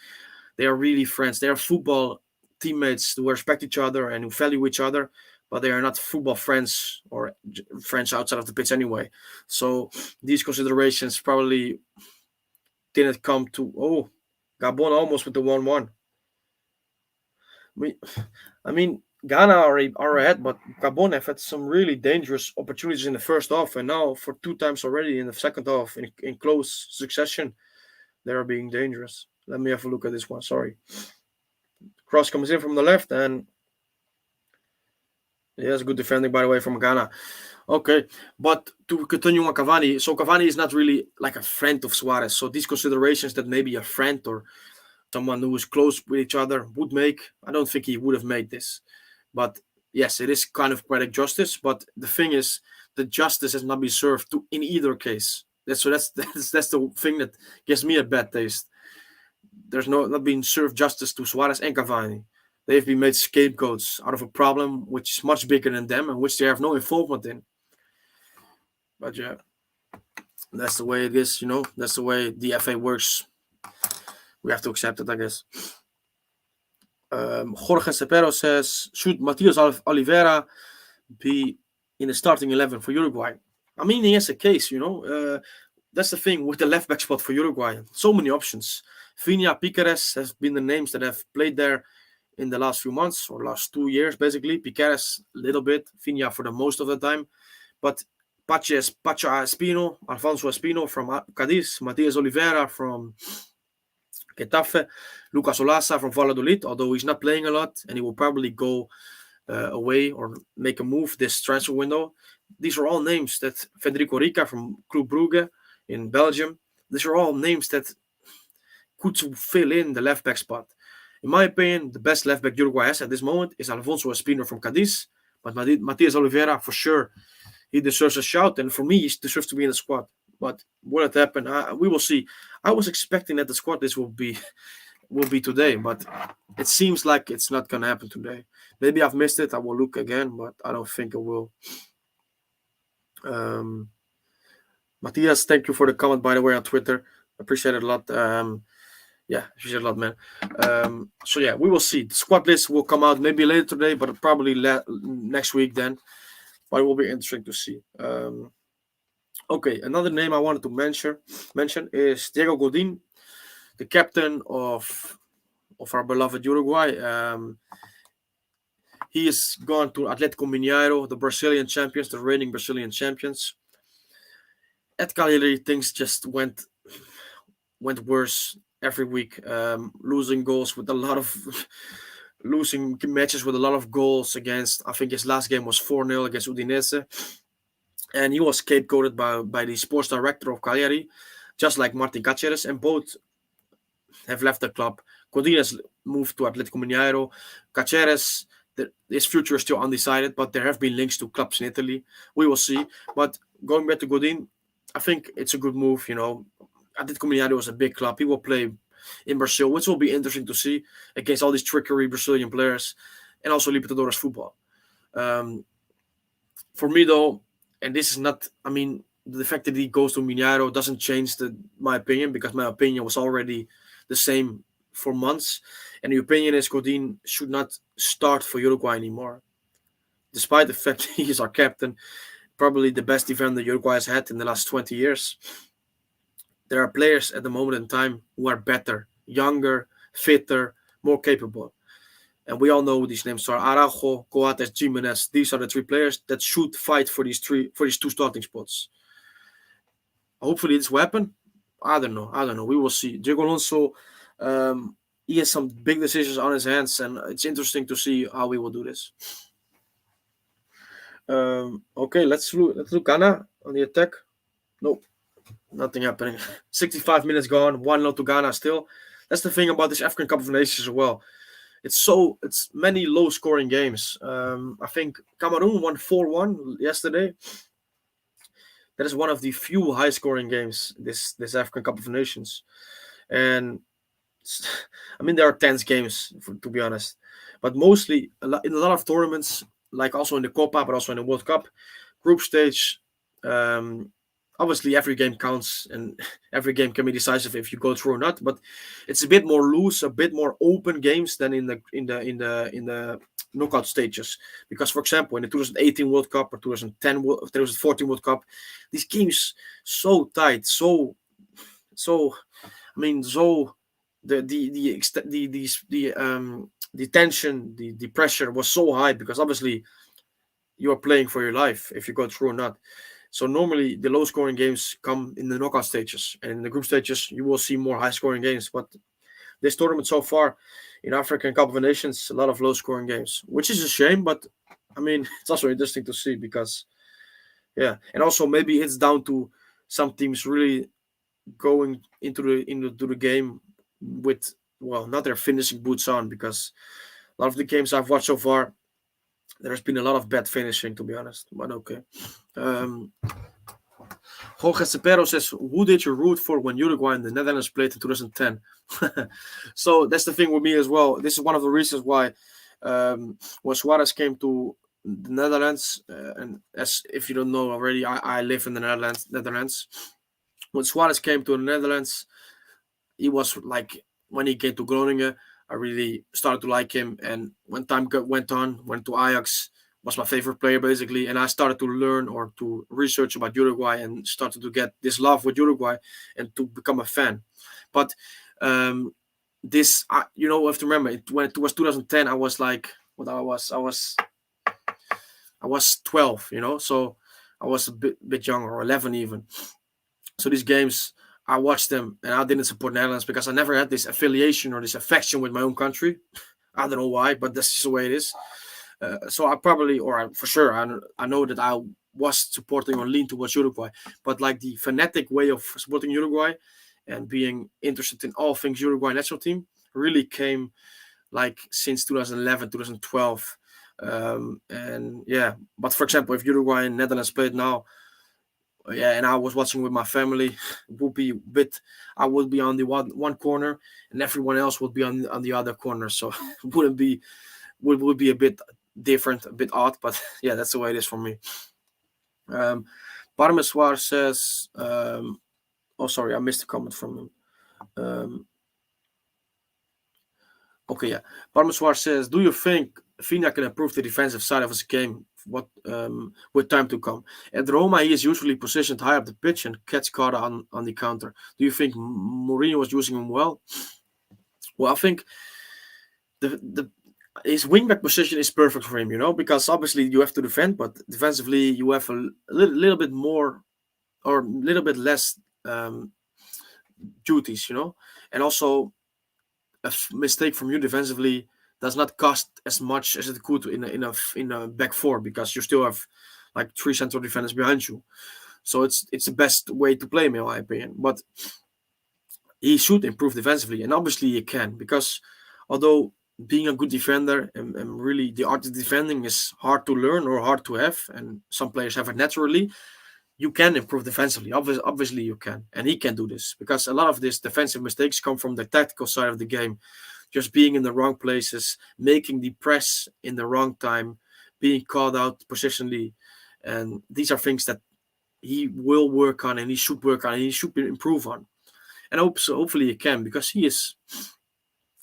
they are really friends. They are football teammates who respect each other and who value each other, but they are not football friends or friends outside of the pitch anyway. So these considerations probably didn't come to. Oh, Gabon almost with the 1-1. I mean, Ghana are ahead, but Gabon have had some really dangerous opportunities in the first half, and now for two times already in the second half in close succession, they are being dangerous. Let me have a look at this one. Sorry. Cross comes in from the left, and yes, good defending, by the way, from Ghana. Okay, but to continue on Cavani, so Cavani is not really like a friend of Suarez. So these considerations that maybe a friend or someone who is close with each other would make, I don't think he would have made this. But yes, it is kind of poetic justice. But the thing is, the justice has not been served in either case. That's the thing that gives me a bad taste. There's not been served justice to Suarez and Cavani. They've been made scapegoats out of a problem which is much bigger than them and which they have no involvement in. But yeah, that's the way it is. That's the way the FA works. We have to accept it, I guess. Jorge Cepero says, should Matias Oliveira be in the starting 11 for Uruguay? I mean, he has a case, that's the thing with the left back spot for Uruguay. So many options. Viña, Piqueres have been the names that have played there in the last few months or last 2 years, basically. Piqueres a little bit, Viña for the most of the time. But Pacha Espino, Alfonso Espino from Cadiz, Matias Oliveira from Getafe, Lucas Olaza from Valladolid, although he's not playing a lot and he will probably go away or make a move this transfer window. These are all names that Federico Rica from Club Brugge in Belgium, these are all names that could fill in the left back spot. In my opinion, the best left back Uruguay has at this moment is Alfonso Espino from Cadiz, but Matias Oliveira, for sure, he deserves a shout, and for me, he deserves to be in the squad. But will it happen? We will see. I was expecting that the squad list will be today, but it seems like it's not gonna happen today. Maybe I've missed it. I will look again, but I don't think it will. Matthias, thank you for the comment, by the way, on Twitter. Appreciate it a lot. Appreciate it a lot, man. So yeah, we will see. The squad list will come out maybe later today, but probably next week then. But it will be interesting to see. Okay, another name I wanted to mention is Diego Godin, the captain of our beloved Uruguay. He is gone to Atletico Mineiro, the Brazilian champions, the reigning Brazilian champions. At Cagliari, things just went worse every week. Losing matches with a lot of goals against. I think his last game was 4-0 against Udinese. And he was scapegoated by the sports director of Cagliari, just like Martin Caceres, and both have left the club. Godin has moved to Atletico Mineiro. Caceres, his future is still undecided, but there have been links to clubs in Italy. We will see. But going back to Godin, I think it's a good move. Atletico Mineiro is a big club. He will play in Brazil, which will be interesting to see against all these trickery Brazilian players and also Libertadores football. For me, though, and this is not, I mean, the fact that he goes to Mineiro doesn't change my opinion, because my opinion was already the same for months. And the opinion is Godin should not start for Uruguay anymore. despite the fact he is our captain, probably the best defender Uruguay has had in the last 20 years. There are players at the moment in time who are better, younger, fitter, more capable. And we all know these names are Araujo, Coates, Jimenez. These are the three players that should fight for these two starting spots. Hopefully this will happen. I don't know. We will see. Diego Alonso, he has some big decisions on his hands, and it's interesting to see how we will do this. Okay, let's look Ghana on the attack. Nope, nothing happening. 65 minutes gone, 1-0 to Ghana still. That's the thing about this African Cup of Nations as well. It's many low scoring games. I think Cameroon won 4-1 yesterday. That is one of the few high scoring games this African Cup of Nations. And I mean, there are tense games, to be honest. But mostly, in a lot of tournaments, like also in the Copa, but also in the World Cup, group stage, obviously every game counts and every game can be decisive if you go through or not. But it's a bit more loose, a bit more open games than in the knockout stages. Because, for example, in the 2018 World Cup or 2014 World Cup, these games so tight, so I mean, so the tension, the pressure was so high because obviously you are playing for your life if you go through or not. So normally the low scoring games come in the knockout stages, and in the group stages you will see more high scoring games. But this tournament so far in African Cup of Nations, a lot of low scoring games, which is a shame. But I mean, it's also interesting to see because, yeah, and also maybe it's down to some teams really going into the game with, well, not their finishing boots on, because a lot of the games I've watched so far, there's been a lot of bad finishing, to be honest. But okay. Jorge Cepero says, who did you root for when Uruguay and the Netherlands played in 2010? So that's the thing with me as well. This is one of the reasons why when Suarez came to the Netherlands, and as if you don't know already, I live in the Netherlands. When Suarez came to the Netherlands, he was like, when he came to Groningen, I really started to like him. And when time went on, went to Ajax, was my favorite player basically. And I started to learn or to research about Uruguay and started to get this love with Uruguay and to become a fan. But this, you have to remember, when it was 2010, I was like, I was 12, so I was a bit younger, or 11 even. So these games, I watched them, and I didn't support Netherlands because I never had this affiliation or this affection with my own country. I don't know why, but that's just the way it is. So I probably, for sure, I know that I was supporting or lean towards Uruguay. But like the fanatic way of supporting Uruguay and being interested in all things Uruguay national team really came like since 2011, 2012. And yeah, but for example, if Uruguay and Netherlands played now, yeah, and I was watching with my family, would be I would be on the one corner and everyone else would be on the other corner. So it would be a bit different, a bit odd, but yeah, that's the way it is for me. Parmeswar says, oh sorry, I missed a comment from him. Okay, yeah. Parmeswar says, do you think Fina can improve the defensive side of his game with time to come? At Roma, he is usually positioned high up the pitch and gets caught on the counter. Do you think Mourinho was using him well? Well, I think his wingback position is perfect for him, because obviously you have to defend, but defensively you have a little bit more or a little bit less duties, and also a mistake from you defensively does not cost as much as it could in a back four, because you still have like three central defenders behind you. So it's the best way to play him, in my opinion. But he should improve defensively, and obviously he can, because although being a good defender and really the art of defending is hard to learn or hard to have, and some players have it naturally, you can improve defensively. Obviously you can, and he can do this, because a lot of these defensive mistakes come from the tactical side of the game, just being in the wrong places, making the press in the wrong time, being called out positionally, and these are things that he will work on, and he should work on, and he should improve on. And hopefully he can, because he is,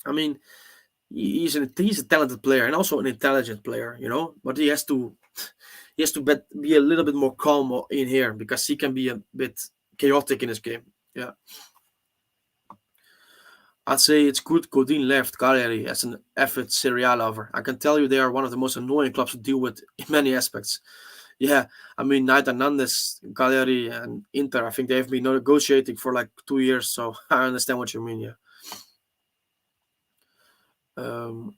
I mean, He's a talented player and also an intelligent player, but he has to be a little bit more calm in here because he can be a bit chaotic in his game. Yeah, I'd say it's good Godin left Cagliari as an avid Serie A lover. I can tell you they are one of the most annoying clubs to deal with in many aspects. Yeah, I mean, Naita Nandes, Cagliari, and Inter, I think they've been negotiating for like 2 years, so I understand what you mean, yeah. Um,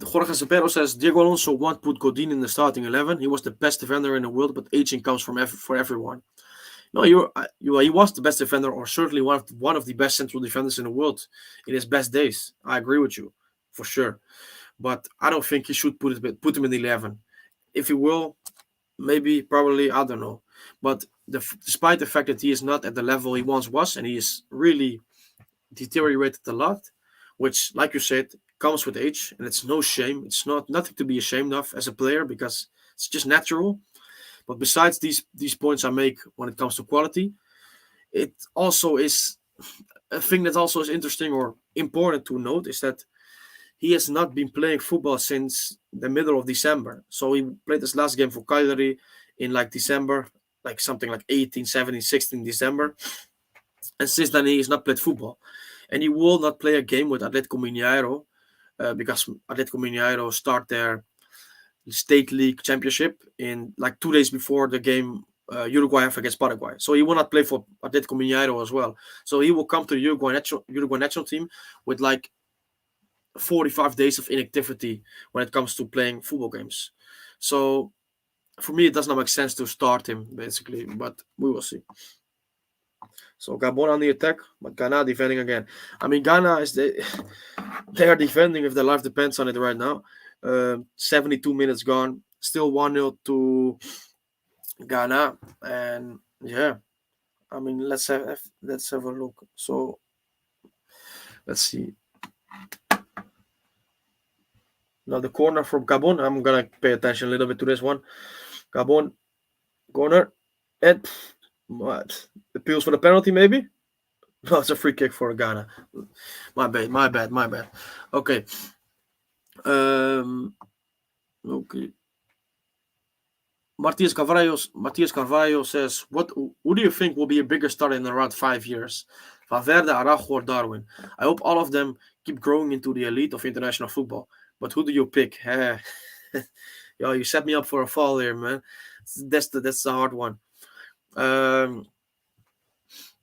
Jorge Cepero says Diego Alonso won't put Godin in the starting 11. He was the best defender in the world, but aging comes for everyone. No, he was the best defender, or certainly one of the best central defenders in the world in his best days. I agree with you, for sure. But I don't think he should put him in the 11. If he will, maybe, probably, I don't know. But despite the fact that he is not at the level he once was, and he is really deteriorated a lot, which, like you said, comes with age, and it's no shame. It's nothing to be ashamed of as a player because it's just natural. But besides these points I make when it comes to quality, it also is a thing that also is interesting or important to note is that he has not been playing football since the middle of December. So he played his last game for Cagliari in like December, like something like 18, 17, 16 December. And since then, he has not played football. And he will not play a game with Atletico Mineiro because Atletico Mineiro start their state league championship in like 2 days before the game Uruguay have against Paraguay. So he will not play for Atletico Mineiro as well. So he will come to the Uruguay national team with like 45 days of inactivity when it comes to playing football games. So for me, it does not make sense to start him basically, but we will see. So Gabon on the attack, but Ghana defending again. I mean, Ghana they are defending if their life depends on it right now. 72 minutes gone, still 1-0 to Ghana, and yeah, I mean, let's have a look. So let's see. Now the corner from Gabon. I'm gonna pay attention a little bit to this one. Gabon corner, and what? Appeals for the penalty, maybe? No, it's a free kick for Ghana. My bad, my bad, my bad. Okay. Okay. Matthias Carvalho says, who do you think will be a bigger star in around 5 years? Valverde, Araujo, or Darwin? I hope all of them keep growing into the elite of international football. But who do you pick? Yo, you set me up for a fall here, man. That's the hard one. Um,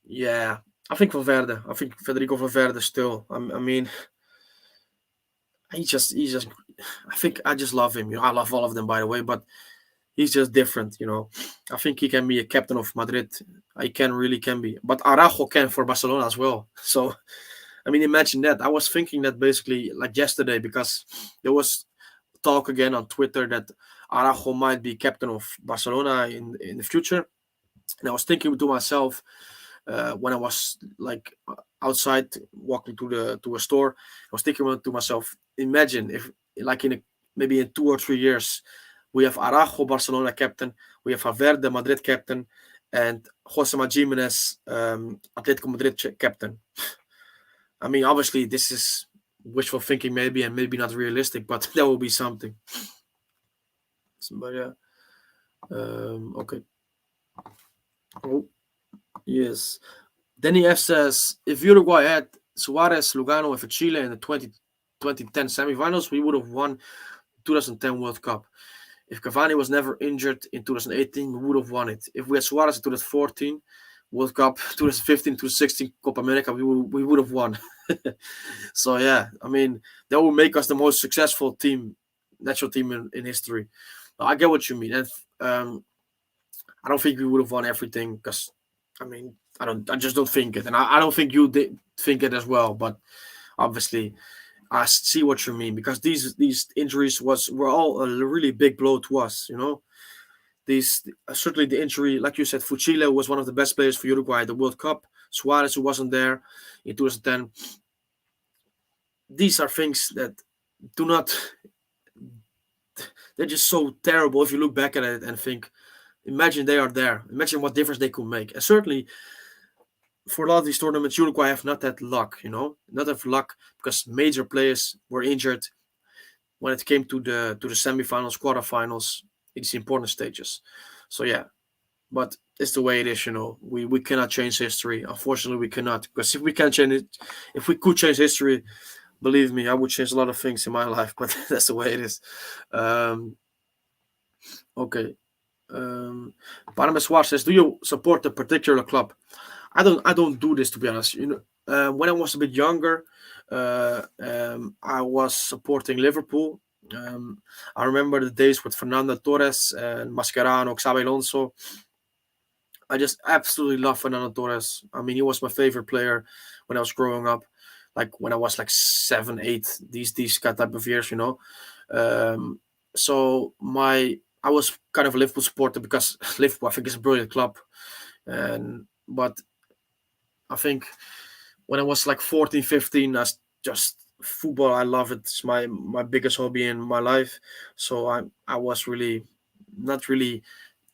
yeah, I think Valverde. I think Federico Valverde still. I mean, he's just. I think I just love him. I love all of them, by the way, but he's just different. I think he can be a captain of Madrid. I can be, but Araujo can for Barcelona as well. So, I mean, imagine that. I was thinking that basically like yesterday because there was talk again on Twitter that Araujo might be captain of Barcelona in the future. And I was thinking to myself when I was like outside walking to a store, I was thinking to myself, imagine if like maybe in 2 or 3 years we have Araujo Barcelona captain, we have Valverde Madrid captain, and Jose Jimenez Atletico Madrid captain. I mean, obviously this is wishful thinking maybe and maybe not realistic, but that will be something. But yeah, okay. Oh yes. Danny F says if Uruguay had Suarez, Lugano, and Chile in the 2010 semifinals, we would have won 2010 World Cup. If Cavani was never injured in 2018, we would have won it. If we had Suarez in 2014 World Cup, 2015, 2016 Copa America, we would have won. So yeah, I mean that will make us the most successful national team in history. I get what you mean, and I don't think we would have won everything because, I mean, I just don't think it, and I don't think you did think it as well. But obviously, I see what you mean because these injuries were all a really big blow to us. These certainly the injury, like you said, Fuchile was one of the best players for Uruguay at the World Cup. Suarez, who wasn't there in 2010. These are things that do not. They're just so terrible if you look back at it and think, imagine they are there. Imagine what difference they could make. And certainly for a lot of these tournaments, Uruguay have not had luck, not have luck because major players were injured when it came to the semifinals, quarterfinals, it's important stages. So yeah, but it's the way it is. We cannot change history. Unfortunately, we cannot, because if we can change it, if we could change history, believe me, I would change a lot of things in my life. But that's the way it is. Um, okay. Barnabas War says, "Do you support a particular club?" I don't do this, to be honest. When I was a bit younger, I was supporting Liverpool. Um, I remember the days with Fernando Torres and Mascherano, Xabi Alonso. I just absolutely love Fernando Torres. I mean, he was my favorite player when I was growing up, like when I was like 7, 8, these type of years. Um, so I was kind of a Liverpool supporter because Liverpool, I think, is a brilliant club, and but I think when I was like 14, 15, that's just football. I love it. It's my biggest hobby in my life. So I was really not really.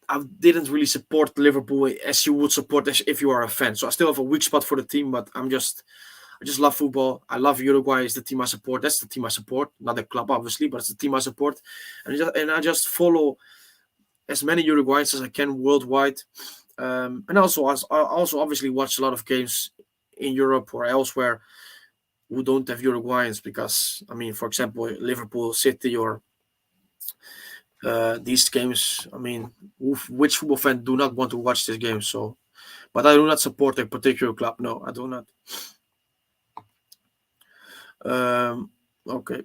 I didn't really support Liverpool as you would support as if you are a fan. So I still have a weak spot for the team, but I just love football. I love Uruguay. Is the team I support. That's the team I support, not the club obviously, but it's the team I support, and I just follow as many Uruguayans as I can worldwide. And I also obviously watch a lot of games in Europe or elsewhere who don't have Uruguayans because I mean, for example, Liverpool, City, or these games. I mean, which football fan do not want to watch this game? So, but I do not support a particular club. No, I do not. Um, okay.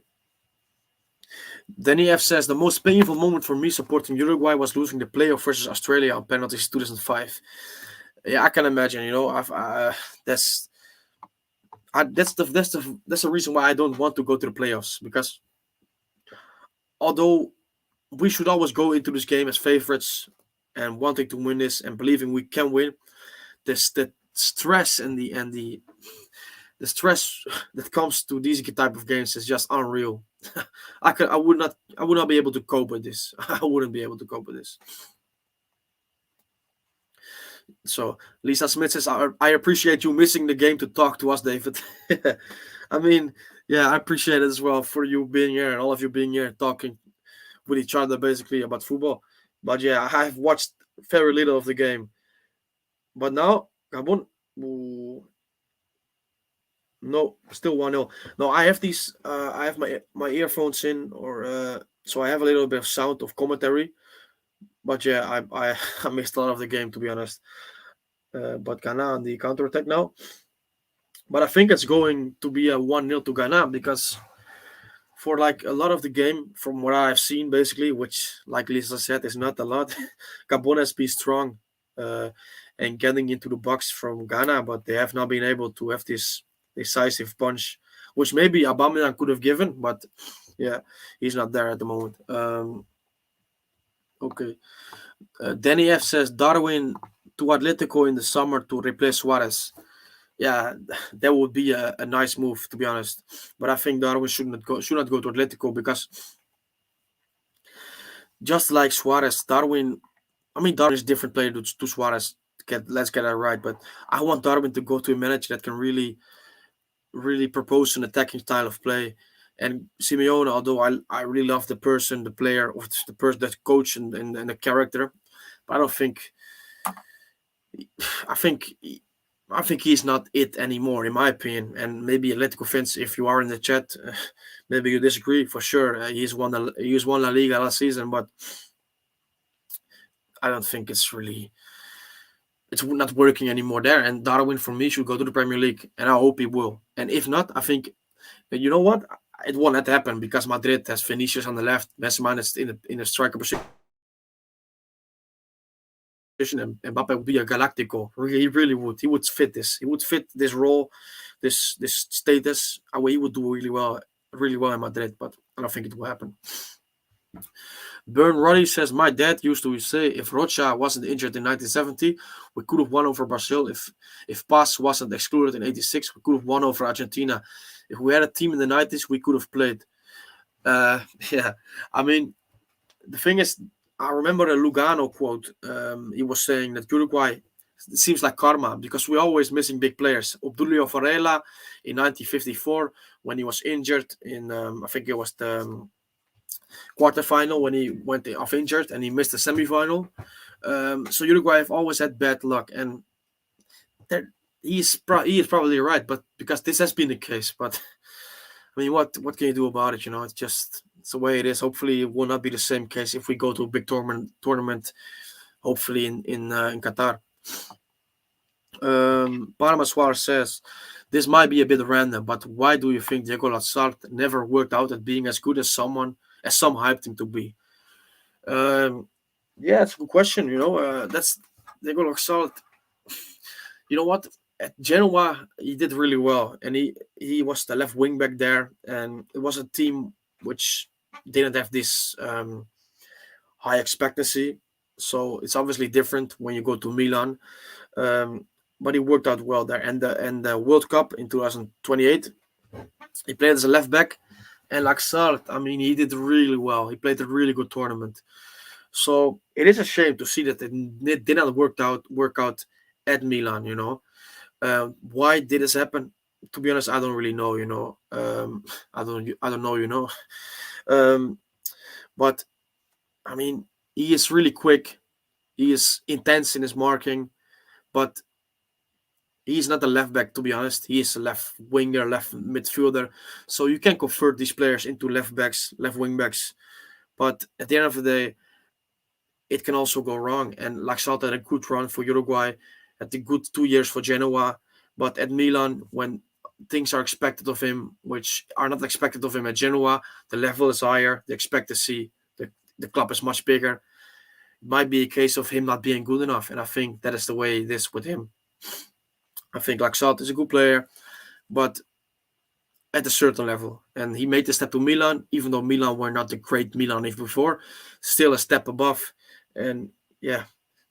Danny F says the most painful moment for me supporting Uruguay was losing the playoff versus Australia on penalties 2005. Yeah, I can imagine. That's that's the reason why I don't want to go to the playoffs, because although we should always go into this game as favorites and wanting to win this and believing we can win, this the stress and the stress that comes to these type of games is just unreal. I would not be able to cope with this. I wouldn't be able to cope with this. So Lisa Smith says, I appreciate you missing the game to talk to us, David. I mean, yeah, I appreciate it as well for you being here and all of you being here talking with each other basically about football. But yeah, I have watched very little of the game. But now, Gabon, ooh, no, still 1-0. No, I have I have my earphones in, or so I have a little bit of sound of commentary. But yeah, I I missed a lot of the game, to be honest. But Ghana on the counter attack now. But I think it's going to be a 1-0 to Ghana, because for like a lot of the game, from what I've seen, basically, which, like Lisa said, is not a lot, Gabon has been strong uh, and getting into the box from Ghana, but they have not been able to have this decisive punch, which maybe Aubameyang could have given, but yeah, he's not there at the moment. Okay. Danny F says Darwin to Atletico in the summer to replace Suarez. Yeah, that would be a nice move, to be honest. But I think Darwin should not go to Atletico, because just like Suarez, Darwin. I mean, Darwin is a different player to Suarez. Let's get that right. But I want Darwin to go to a manager that can really, really propose an attacking style of play. And Simeone, although I really love the person, the player, or the person, that coach, and the character, but I don't think I think I think he's not it anymore, in my opinion. And maybe Atletico fans, if you are in the chat, maybe you disagree. For sure, he's won La Liga last season, but I don't think it's not working anymore there. And Darwin, for me, should go to the Premier League, and I hope he will. And if not, I think, you know what, it won't let happen, because Madrid has Vinicius on the left, Benzema is in the striker position, and Mbappe would be a Galactico. He really would. He would fit this. He would fit this role, this status. He would do really well in Madrid. But I don't think it will happen. Burn Roddy says, my dad used to say, if Rocha wasn't injured in 1970, we could have won over Brazil. If Paz wasn't excluded in 86, we could have won over Argentina. If we had a team in the 90s, we could have played. Yeah, I mean, the thing is, I remember a Lugano quote. He was saying that Uruguay It seems like karma because we're always missing big players. Obdulio Varela in 1954 when he was injured in I think it was the quarterfinal when he went off injured and he missed the semifinal. So Uruguay have always had bad luck, and he is probably right, but because this has been the case. But I mean, what can you do about it? It's the way it is. Hopefully, it will not be the same case if we go to a big tournament. Hopefully in Qatar. Panama Suarez says, this might be a bit random, but why do you think Diego Lazard never worked out at being as good as some hyped him to be? Yeah, it's a good question. That's Diego Lazard. You know what? At Genoa, he did really well, and he was the left wing back there, and it was a team which didn't have this high expectancy. So it's obviously different when you go to Milan. Um, but he worked out well there. And the World Cup in 2028, he played as a left back. And Laxart, I mean, he did really well. He played a really good tournament. So it is a shame to see that it did not work out at Milan. Why did this happen? To be honest, I don't really know. I don't know. Um, but I mean, he is really quick. He is intense in his marking, but he's not a left back, to be honest. He is a left winger, left midfielder. So you can convert these players into left backs, left wing backs. But at the end of the day, it can also go wrong. And Laxalt had a good run for Uruguay, had a good 2 years for Genoa. But at Milan, when things are expected of him, which are not expected of him at Genoa, the level is higher, the expectancy, the club is much bigger. It might be a case of him not being good enough. And I think that is the way it is with him. I think Laxalt is a good player, but at a certain level. And he made the step to Milan, even though Milan were not the great Milan if before, still a step above. And yeah,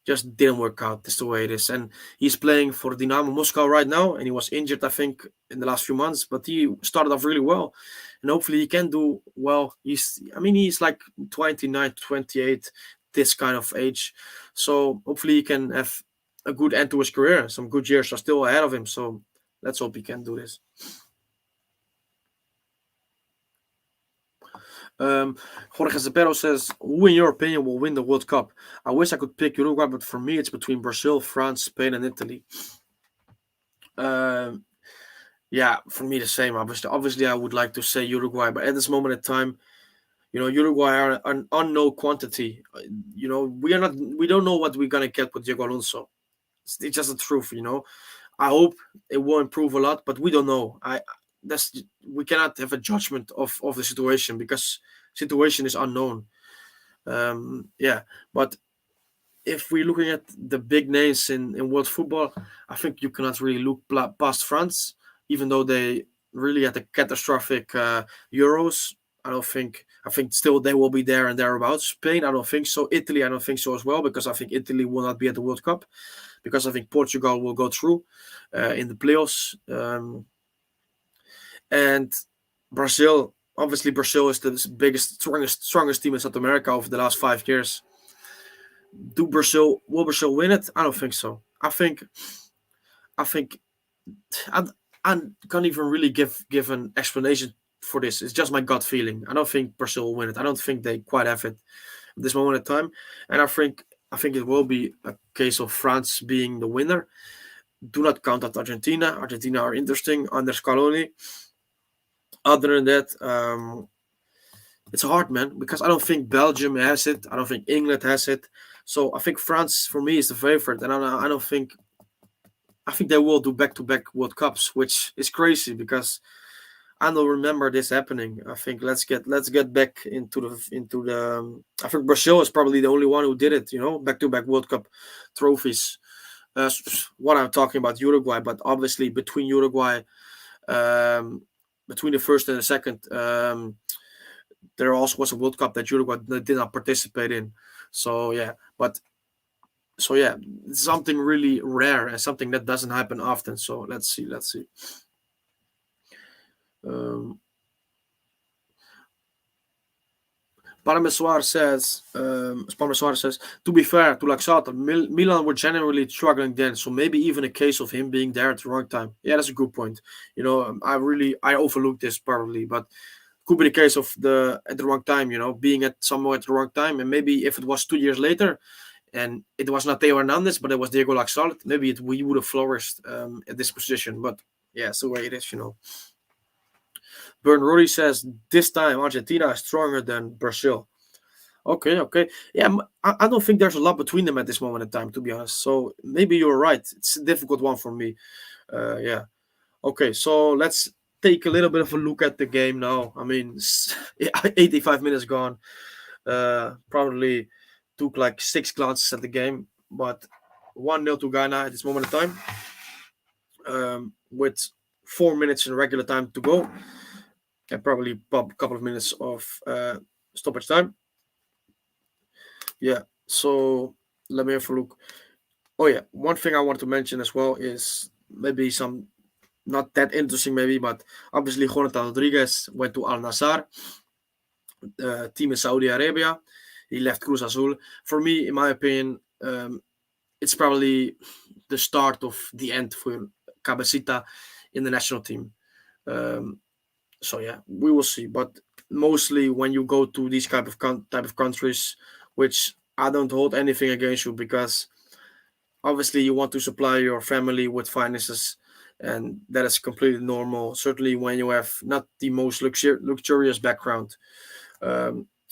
just didn't work out. That's the way it is. And he's playing for Dynamo Moscow right now, and he was injured, I think, in the last few months, but he started off really well. And hopefully he can do well. He's like 29, 28, this kind of age. So hopefully he can have a good end to his career. Some good years are still ahead of him. So let's hope he can do this. Jorge Zapero says, who in your opinion will win the World Cup? I wish I could pick Uruguay, but for me it's between Brazil, France, Spain, and Italy. Yeah, for me the same. Obviously, I would like to say Uruguay, but at this moment in time, Uruguay are an unknown quantity. We don't know what we're gonna get with Diego Alonso. It's just the truth. I hope it will improve a lot, but we don't know. We cannot have a judgment of the situation because situation is unknown. Yeah, but if we're looking at the big names in world football, I think you cannot really look past France, even though they really had a catastrophic Euros. I think still they will be there and thereabouts. Spain, I don't think so. Italy, I don't think so as well, because I think Italy will not be at the World Cup, because I think Portugal will go through in the playoffs. And Brazil, obviously, Brazil is the biggest, strongest team in South America over the last 5 years. Will Brazil win it? I don't think so. I think I, I can't even really give an explanation for this. It's just my gut feeling. I don't think Brazil will win it. I don't think they quite have it at this moment in time. And I think it will be a case of France being the winner. Do not count out Argentina. Argentina are interesting under Scaloni. Other than that, it's hard, man, because I don't think Belgium has it. I don't think England has it. So I think France, for me, is the favorite, and I don't think. I think they will do back-to-back World Cups, which is crazy because I don't remember this happening. I think let's get back into the. I think Brazil is probably the only one who did it. Back-to-back World Cup trophies. What I'm talking about Uruguay, but obviously between Uruguay, between the first and the second. There also was a World Cup that Uruguay did not participate in. So yeah, it's something really rare and something that doesn't happen often. So let's see. Parmesan says, to be fair to Laxalt, Milan were generally struggling then, so maybe even a case of him being there at the wrong time. Yeah, that's a good point. I overlooked this probably, but could be the case of the at the wrong time. Being at somewhere at the wrong time, and maybe if it was 2 years later, and it was not Theo Hernandez, but it was Diego Laxalt, maybe we would have flourished at this position. But yeah, it's the way it is. Bern Rory says this time Argentina is stronger than Brazil. Okay. Yeah, I don't think there's a lot between them at this moment in time, to be honest. So maybe you're right. It's a difficult one for me. Yeah. Okay, so let's take a little bit of a look at the game now. I mean, 85 minutes gone. Probably took like 6 glances at the game, but 1-0 to Ghana at this moment in time. With 4 minutes in regular time to go, and probably a couple of minutes of stoppage time. Yeah, so let me have a look. Oh yeah, one thing I want to mention as well is maybe some not that interesting maybe, but obviously Jonathan Rodriguez went to Al Nassr, team in Saudi Arabia. He left Cruz Azul. For me, in my opinion, it's probably the start of the end for Cabecita in the national team. So yeah, we will see. But mostly when you go to these type of countries, which I don't hold anything against you, because obviously you want to supply your family with finances, and that is completely normal. Certainly when you have not the most luxurious background.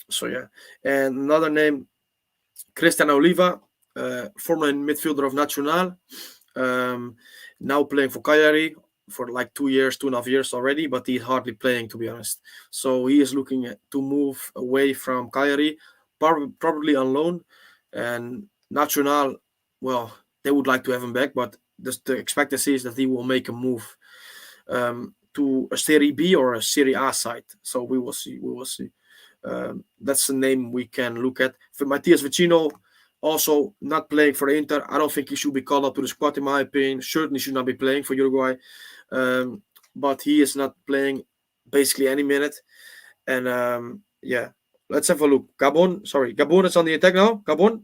So yeah, and another name, Cristian Oliva, former midfielder of Nacional, now playing for Cagliari for like 2 years, 2.5 years already, but he's hardly playing, to be honest. So he is looking to move away from Cagliari, probably on loan. And Nacional, well, they would like to have him back, but the expectancy is that he will make a move to a Serie B or a Serie A side. So we will see. That's the name we can look at. For Matias Vecino, also not playing for Inter. I don't think he should be called up to the squad, in my opinion. Certainly should not be playing for Uruguay. But he is not playing basically any minute. And yeah, let's have a look. Gabon is on the attack now. Gabon.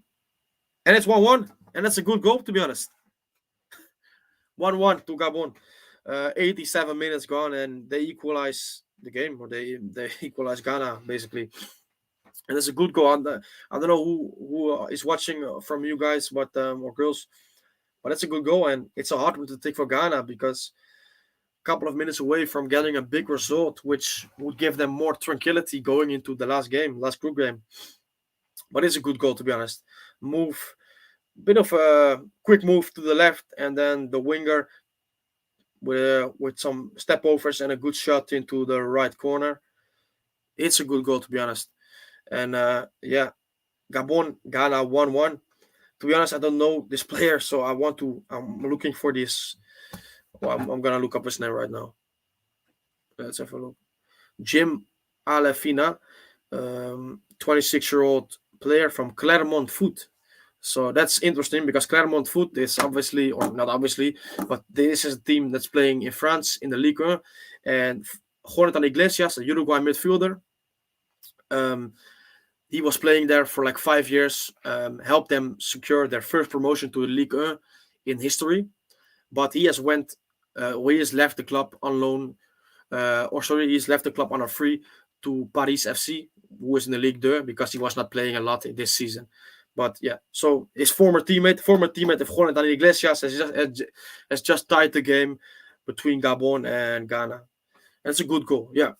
And it's 1-1. And that's a good goal, to be honest. 1-1 to Gabon. 87 minutes gone, and they equalize the game, or they equalize Ghana, basically. And it's a good goal. I don't know who is watching from you guys, but or girls, but it's a good goal, and it's a hard one to take for Ghana, because a couple of minutes away from getting a big result, which would give them more tranquility going into the last group game. But it's a good goal, to be honest. Bit of a quick move to the left, and then the winger with some step overs and a good shot into the right corner. It's a good goal, to be honest. And yeah, Gabon, Ghana 1-1. To be honest, I don't know this player, so I'm looking for this. Well, I'm gonna look up his name right now. Let's have a look. Jim Alefina, 26-year-old player from Clermont Foot. So that's interesting, because Clermont Foot is obviously, or not obviously, but this is a team that's playing in France in the Ligue 1. And Jonathan Iglesias, a Uruguay midfielder, he was playing there for like 5 years, helped them secure their first promotion to the Ligue 1 in history. But he has left the club on loan, he's left the club on a free to Paris FC, who is in the Ligue 2, because he was not playing a lot this season. But yeah, so his former teammate of Jonathan Iglesias has just tied the game between Gabon and Ghana. That's a good goal. Yeah.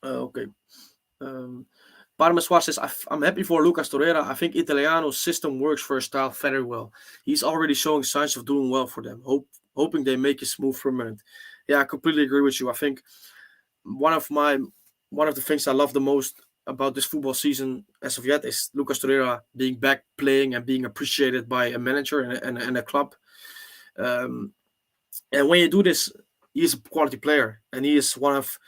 Okay. Parmeswar says, I'm happy for Lucas Torreira. I think Italiano's system works for his style very well. He's already showing signs of doing well for them, hoping they make his move permanent. Yeah, I completely agree with you. I think one of the things I love the most about this football season as of yet is Lucas Torreira being back playing and being appreciated by a manager and a club. And when you do this, he is a quality player, and he is one of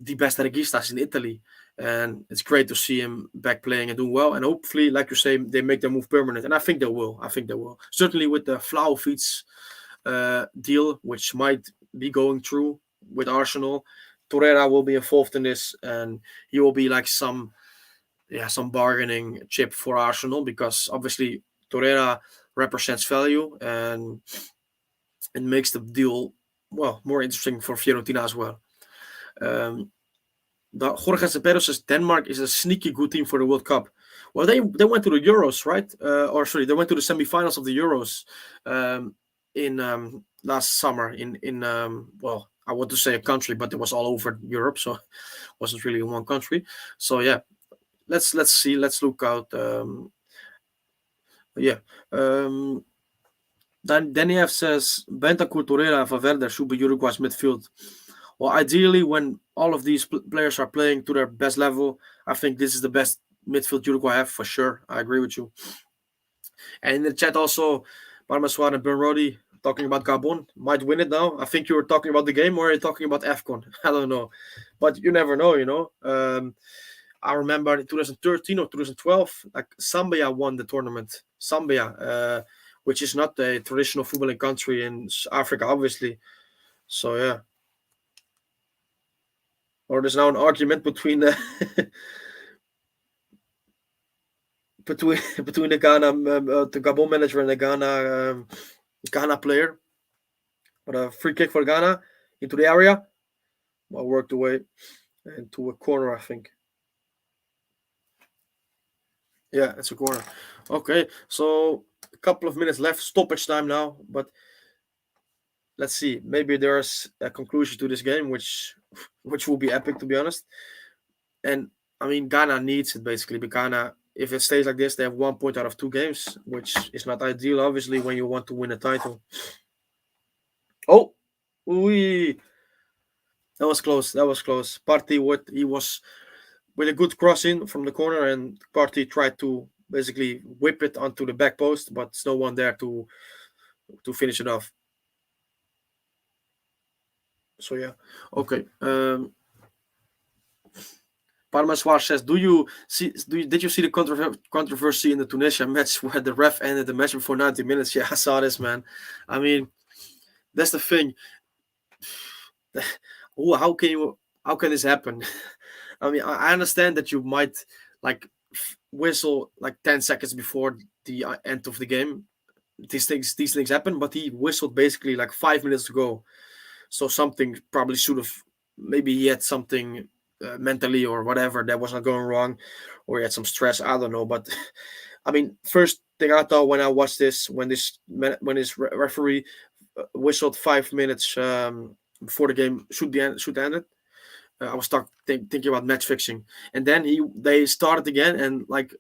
the best registas in Italy. And it's great to see him back playing and doing well. And hopefully, like you say, they make their move permanent. And I think they will. Certainly with the Vlahovic deal, which might be going through with Arsenal, Torreira will be involved in this, and he will be like some some bargaining chip for Arsenal, because obviously Torreira represents value, and it makes the deal more interesting for Fiorentina as well. Jorge Cepero says Denmark is a sneaky good team for the World Cup. Well, they went to the Euros, right? They went to the semifinals of the Euros in last summer in I want to say a country, but it was all over Europe, so it wasn't really in one country. So yeah, let's see. Let's look out. Daniev says Bentancur, Torreira, and Valverde should be Uruguay's midfield. Well, ideally, when all of these players are playing to their best level, I think this is the best midfield Uruguay have for sure. I agree with you. And in the chat also, Parmaswar and Ben Rodi talking about Gabon might win it now. I think you were talking about the game, or are you talking about AFCON? I don't know, but you never know, you know. I remember in 2013 or 2012, like Zambia won the tournament. Zambia, which is not a traditional footballing country in Africa, obviously. So yeah. Or there's now an argument between the between the Ghana the Gabon manager and the Ghana player. But a free kick for Ghana into the area. Well, worked away into a corner, I think. Yeah, it's a corner. Okay, so a couple of minutes left, stoppage time now. But let's see. Maybe there's a conclusion to this game, which will be epic, to be honest. And I mean, Ghana needs it basically. But Ghana, if it stays like this, they have 1 point out of 2 games, which is not ideal, obviously, when you want to win a title. Oh, that was close. That was close. Partey, he was with a good crossing from the corner, and Partey tried to basically whip it onto the back post, but there's no one there to finish it off. So yeah, okay. Parmaswar says, did you see the controversy in the Tunisia match where the ref ended the match before 90 minutes? Yeah, I saw this, man. I mean, that's the thing. How can this happen? I mean, I understand that you might like whistle like 10 seconds before the end of the game. These things happen, but he whistled basically like 5 minutes to go. So something probably should have, maybe he had something mentally or whatever that was not going wrong, or he had some stress. I don't know, but I mean, first thing I thought when I watched this, when this referee whistled 5 minutes before the game should end it, I was thinking about match fixing, and then they started again, and like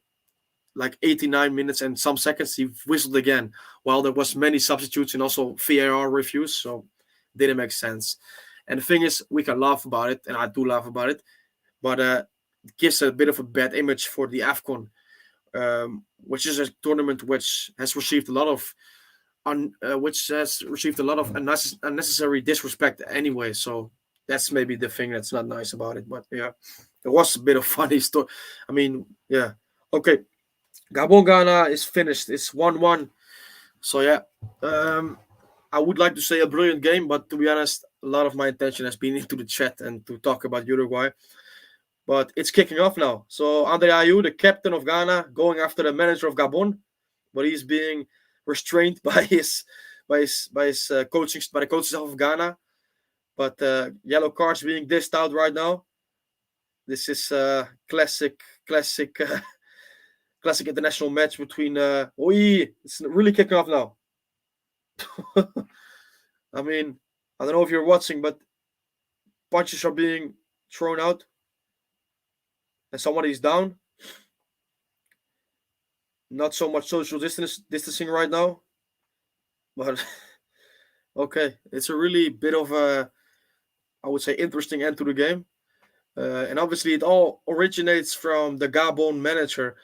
89 minutes and some seconds he whistled again, while there was many substitutes and also VAR reviews, so didn't make sense. And the thing is, we can laugh about it, and I do laugh about it, but it gives a bit of a bad image for the AFCON, which is a tournament which has received a lot of unnecessary disrespect anyway. So that's maybe the thing that's not nice about it. But yeah, it was a bit of funny story. I mean, yeah. Okay. Gabon Ghana is finished. It's 1-1. So yeah. I would like to say a brilliant game, but to be honest, a lot of my attention has been into the chat and to talk about Uruguay. But it's kicking off now. So Andre Ayew, the captain of Ghana, going after the manager of Gabon, but he's being restrained by the coaching staff of Ghana. But yellow cards being dished out right now. This is classic international match between. It's really kicking off now. I mean, I don't know if you're watching, but punches are being thrown out, and somebody's down. Not so much social distancing right now, but okay, it's a really bit of a, I would say, interesting end to the game. And obviously, it all originates from the Gabon manager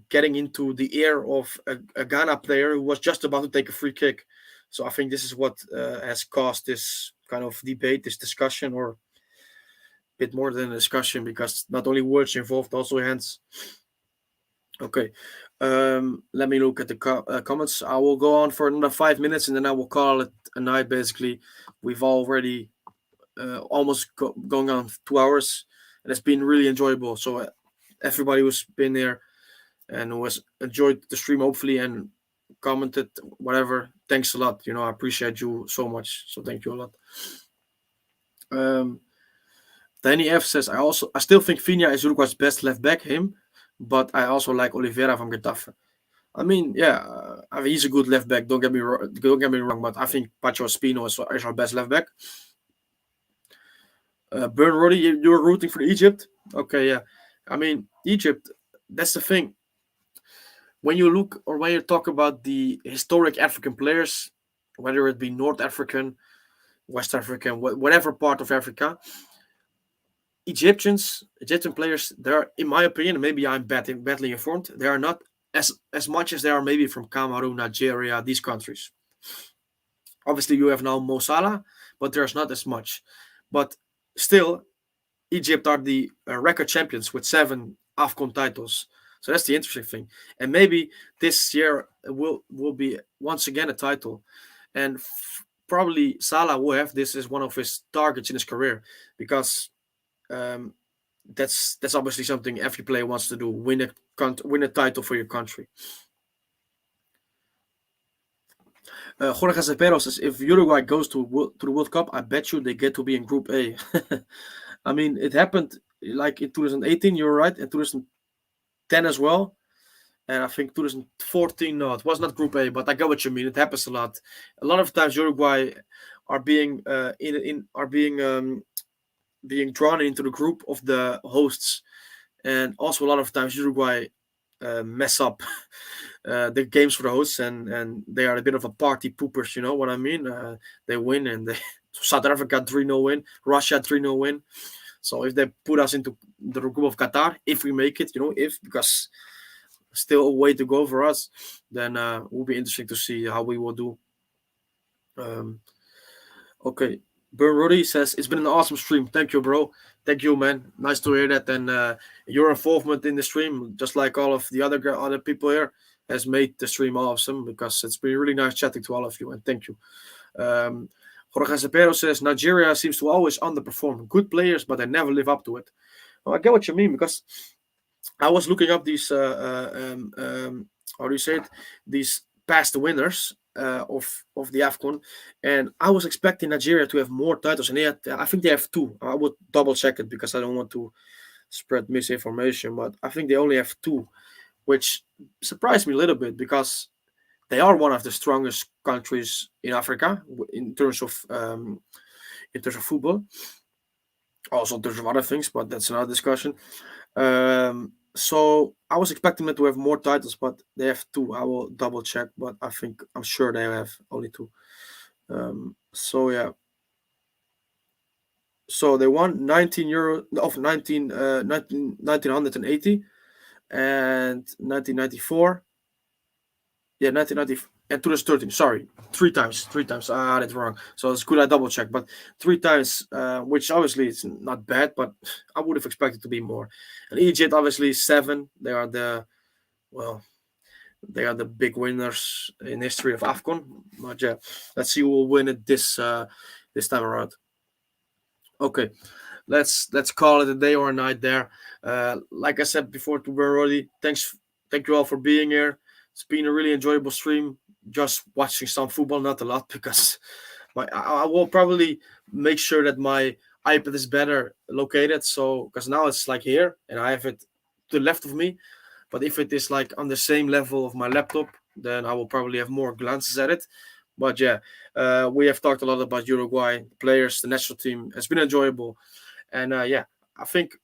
getting into the ear of a Ghana player who was just about to take a free kick. So I think this is what has caused this kind of debate, this discussion, or a bit more than a discussion, because not only words involved, also hands. Okay, let me look at the comments. I will go on for another 5 minutes, and then I will call it a night. Basically, we've already almost going on 2 hours, and it's been really enjoyable. So everybody who's been there and who has enjoyed the stream, hopefully, and commented whatever, thanks a lot. I appreciate you so much. So thank you a lot. Danny F says, I still think Viña is Uruguay's best left back, him, but I also like Oliveira from Getafe. I mean, yeah, he's a good left back. Don't get me wrong, but I think Pacho Espino is our best left back. Burn Roddy, you're rooting for Egypt? Okay, yeah. I mean, Egypt, that's the thing. When you look or when you talk about the historic African players, whether it be North African, West African, whatever part of Africa, Egyptian players, they're, in my opinion, maybe I'm badly informed, they are not as much as they are maybe from Cameroon, Nigeria, these countries. Obviously, you have now Mo Salah, but there's not as much. But still, Egypt are the record champions with 7 AFCON titles. So that's the interesting thing. And maybe this year will be once again a title. And probably Salah will have this as one of his targets in his career, because that's obviously something every player wants to do: win a title for your country. Jorge Cepero says, if Uruguay goes to the World Cup, I bet you they get to be in Group A. I mean, it happened like in 2018, you're right, in 2010 as well. And I think 2014, no, it was not Group A, but I get what you mean. It happens a lot. A lot of times Uruguay are being being drawn into the group of the hosts, and also a lot of times Uruguay mess up the games for the hosts, and they are a bit of a party poopers. You know what I mean? They win, and South Africa 3-0 win, Russia 3-0 win. So if they put us into the group of Qatar, if we make it, because still a way to go for us, then it will be interesting to see how we will do. Okay. Burn Roddy says, it's been an awesome stream. Thank you, bro. Thank you, man. Nice to hear that. And your involvement in the stream, just like all of the other people here, has made the stream awesome, because it's been really nice chatting to all of you. And thank you. Jorge Cepero says, Nigeria seems to always underperform. Good players, but they never live up to it. Well, I get what you mean, because I was looking up these, how do you say it? These past winners of the AFCON, and I was expecting Nigeria to have more titles, and I think they have 2. I would double check it because I don't want to spread misinformation, but I think they only have 2, which surprised me a little bit, because they are one of the strongest countries in Africa in terms of football. Also in terms of other things, but that's another discussion. So I was expecting them to have more titles, but they have 2. I will double check, but I'm sure they have only 2. So yeah. So they won 19 euro of 1980 and 1994. Yeah, 1990 and 2013. Sorry, 3 times. 3 times. I had it wrong. So it's good I double check. But 3 times, which obviously it's not bad, but I would have expected to be more. And Egypt, obviously 7. They are the big winners in history of AFCON. But yeah, let's see who will win it this time around. Okay, let's call it a day or a night there. Like I said before to Berodi, thank you all for being here. It's been a really enjoyable stream. Just watching some football, not a lot, because I will probably make sure that my iPad is better located. So because now it's like here, and I have it to the left of me. But if it is like on the same level of my laptop, then I will probably have more glances at it. But yeah, we have talked a lot about Uruguay players, the national team. It's been enjoyable, and yeah, I think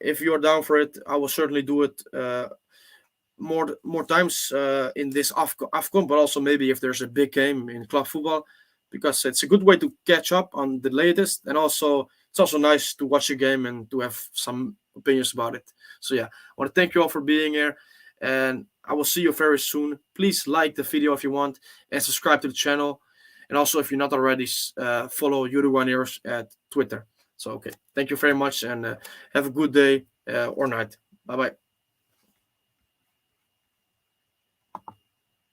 if you're down for it, I will certainly do it more times in this AFCON, but also maybe if there's a big game in club football, because it's a good way to catch up on the latest, and also it's also nice to watch a game and to have some opinions about it. So yeah, I want to thank you all for being here, and I will see you very soon. Please like the video if you want, and subscribe to the channel. And also, if you're not already, follow Uruguaneros at Twitter. So, okay. Thank you very much, and have a good day or night. Bye-bye.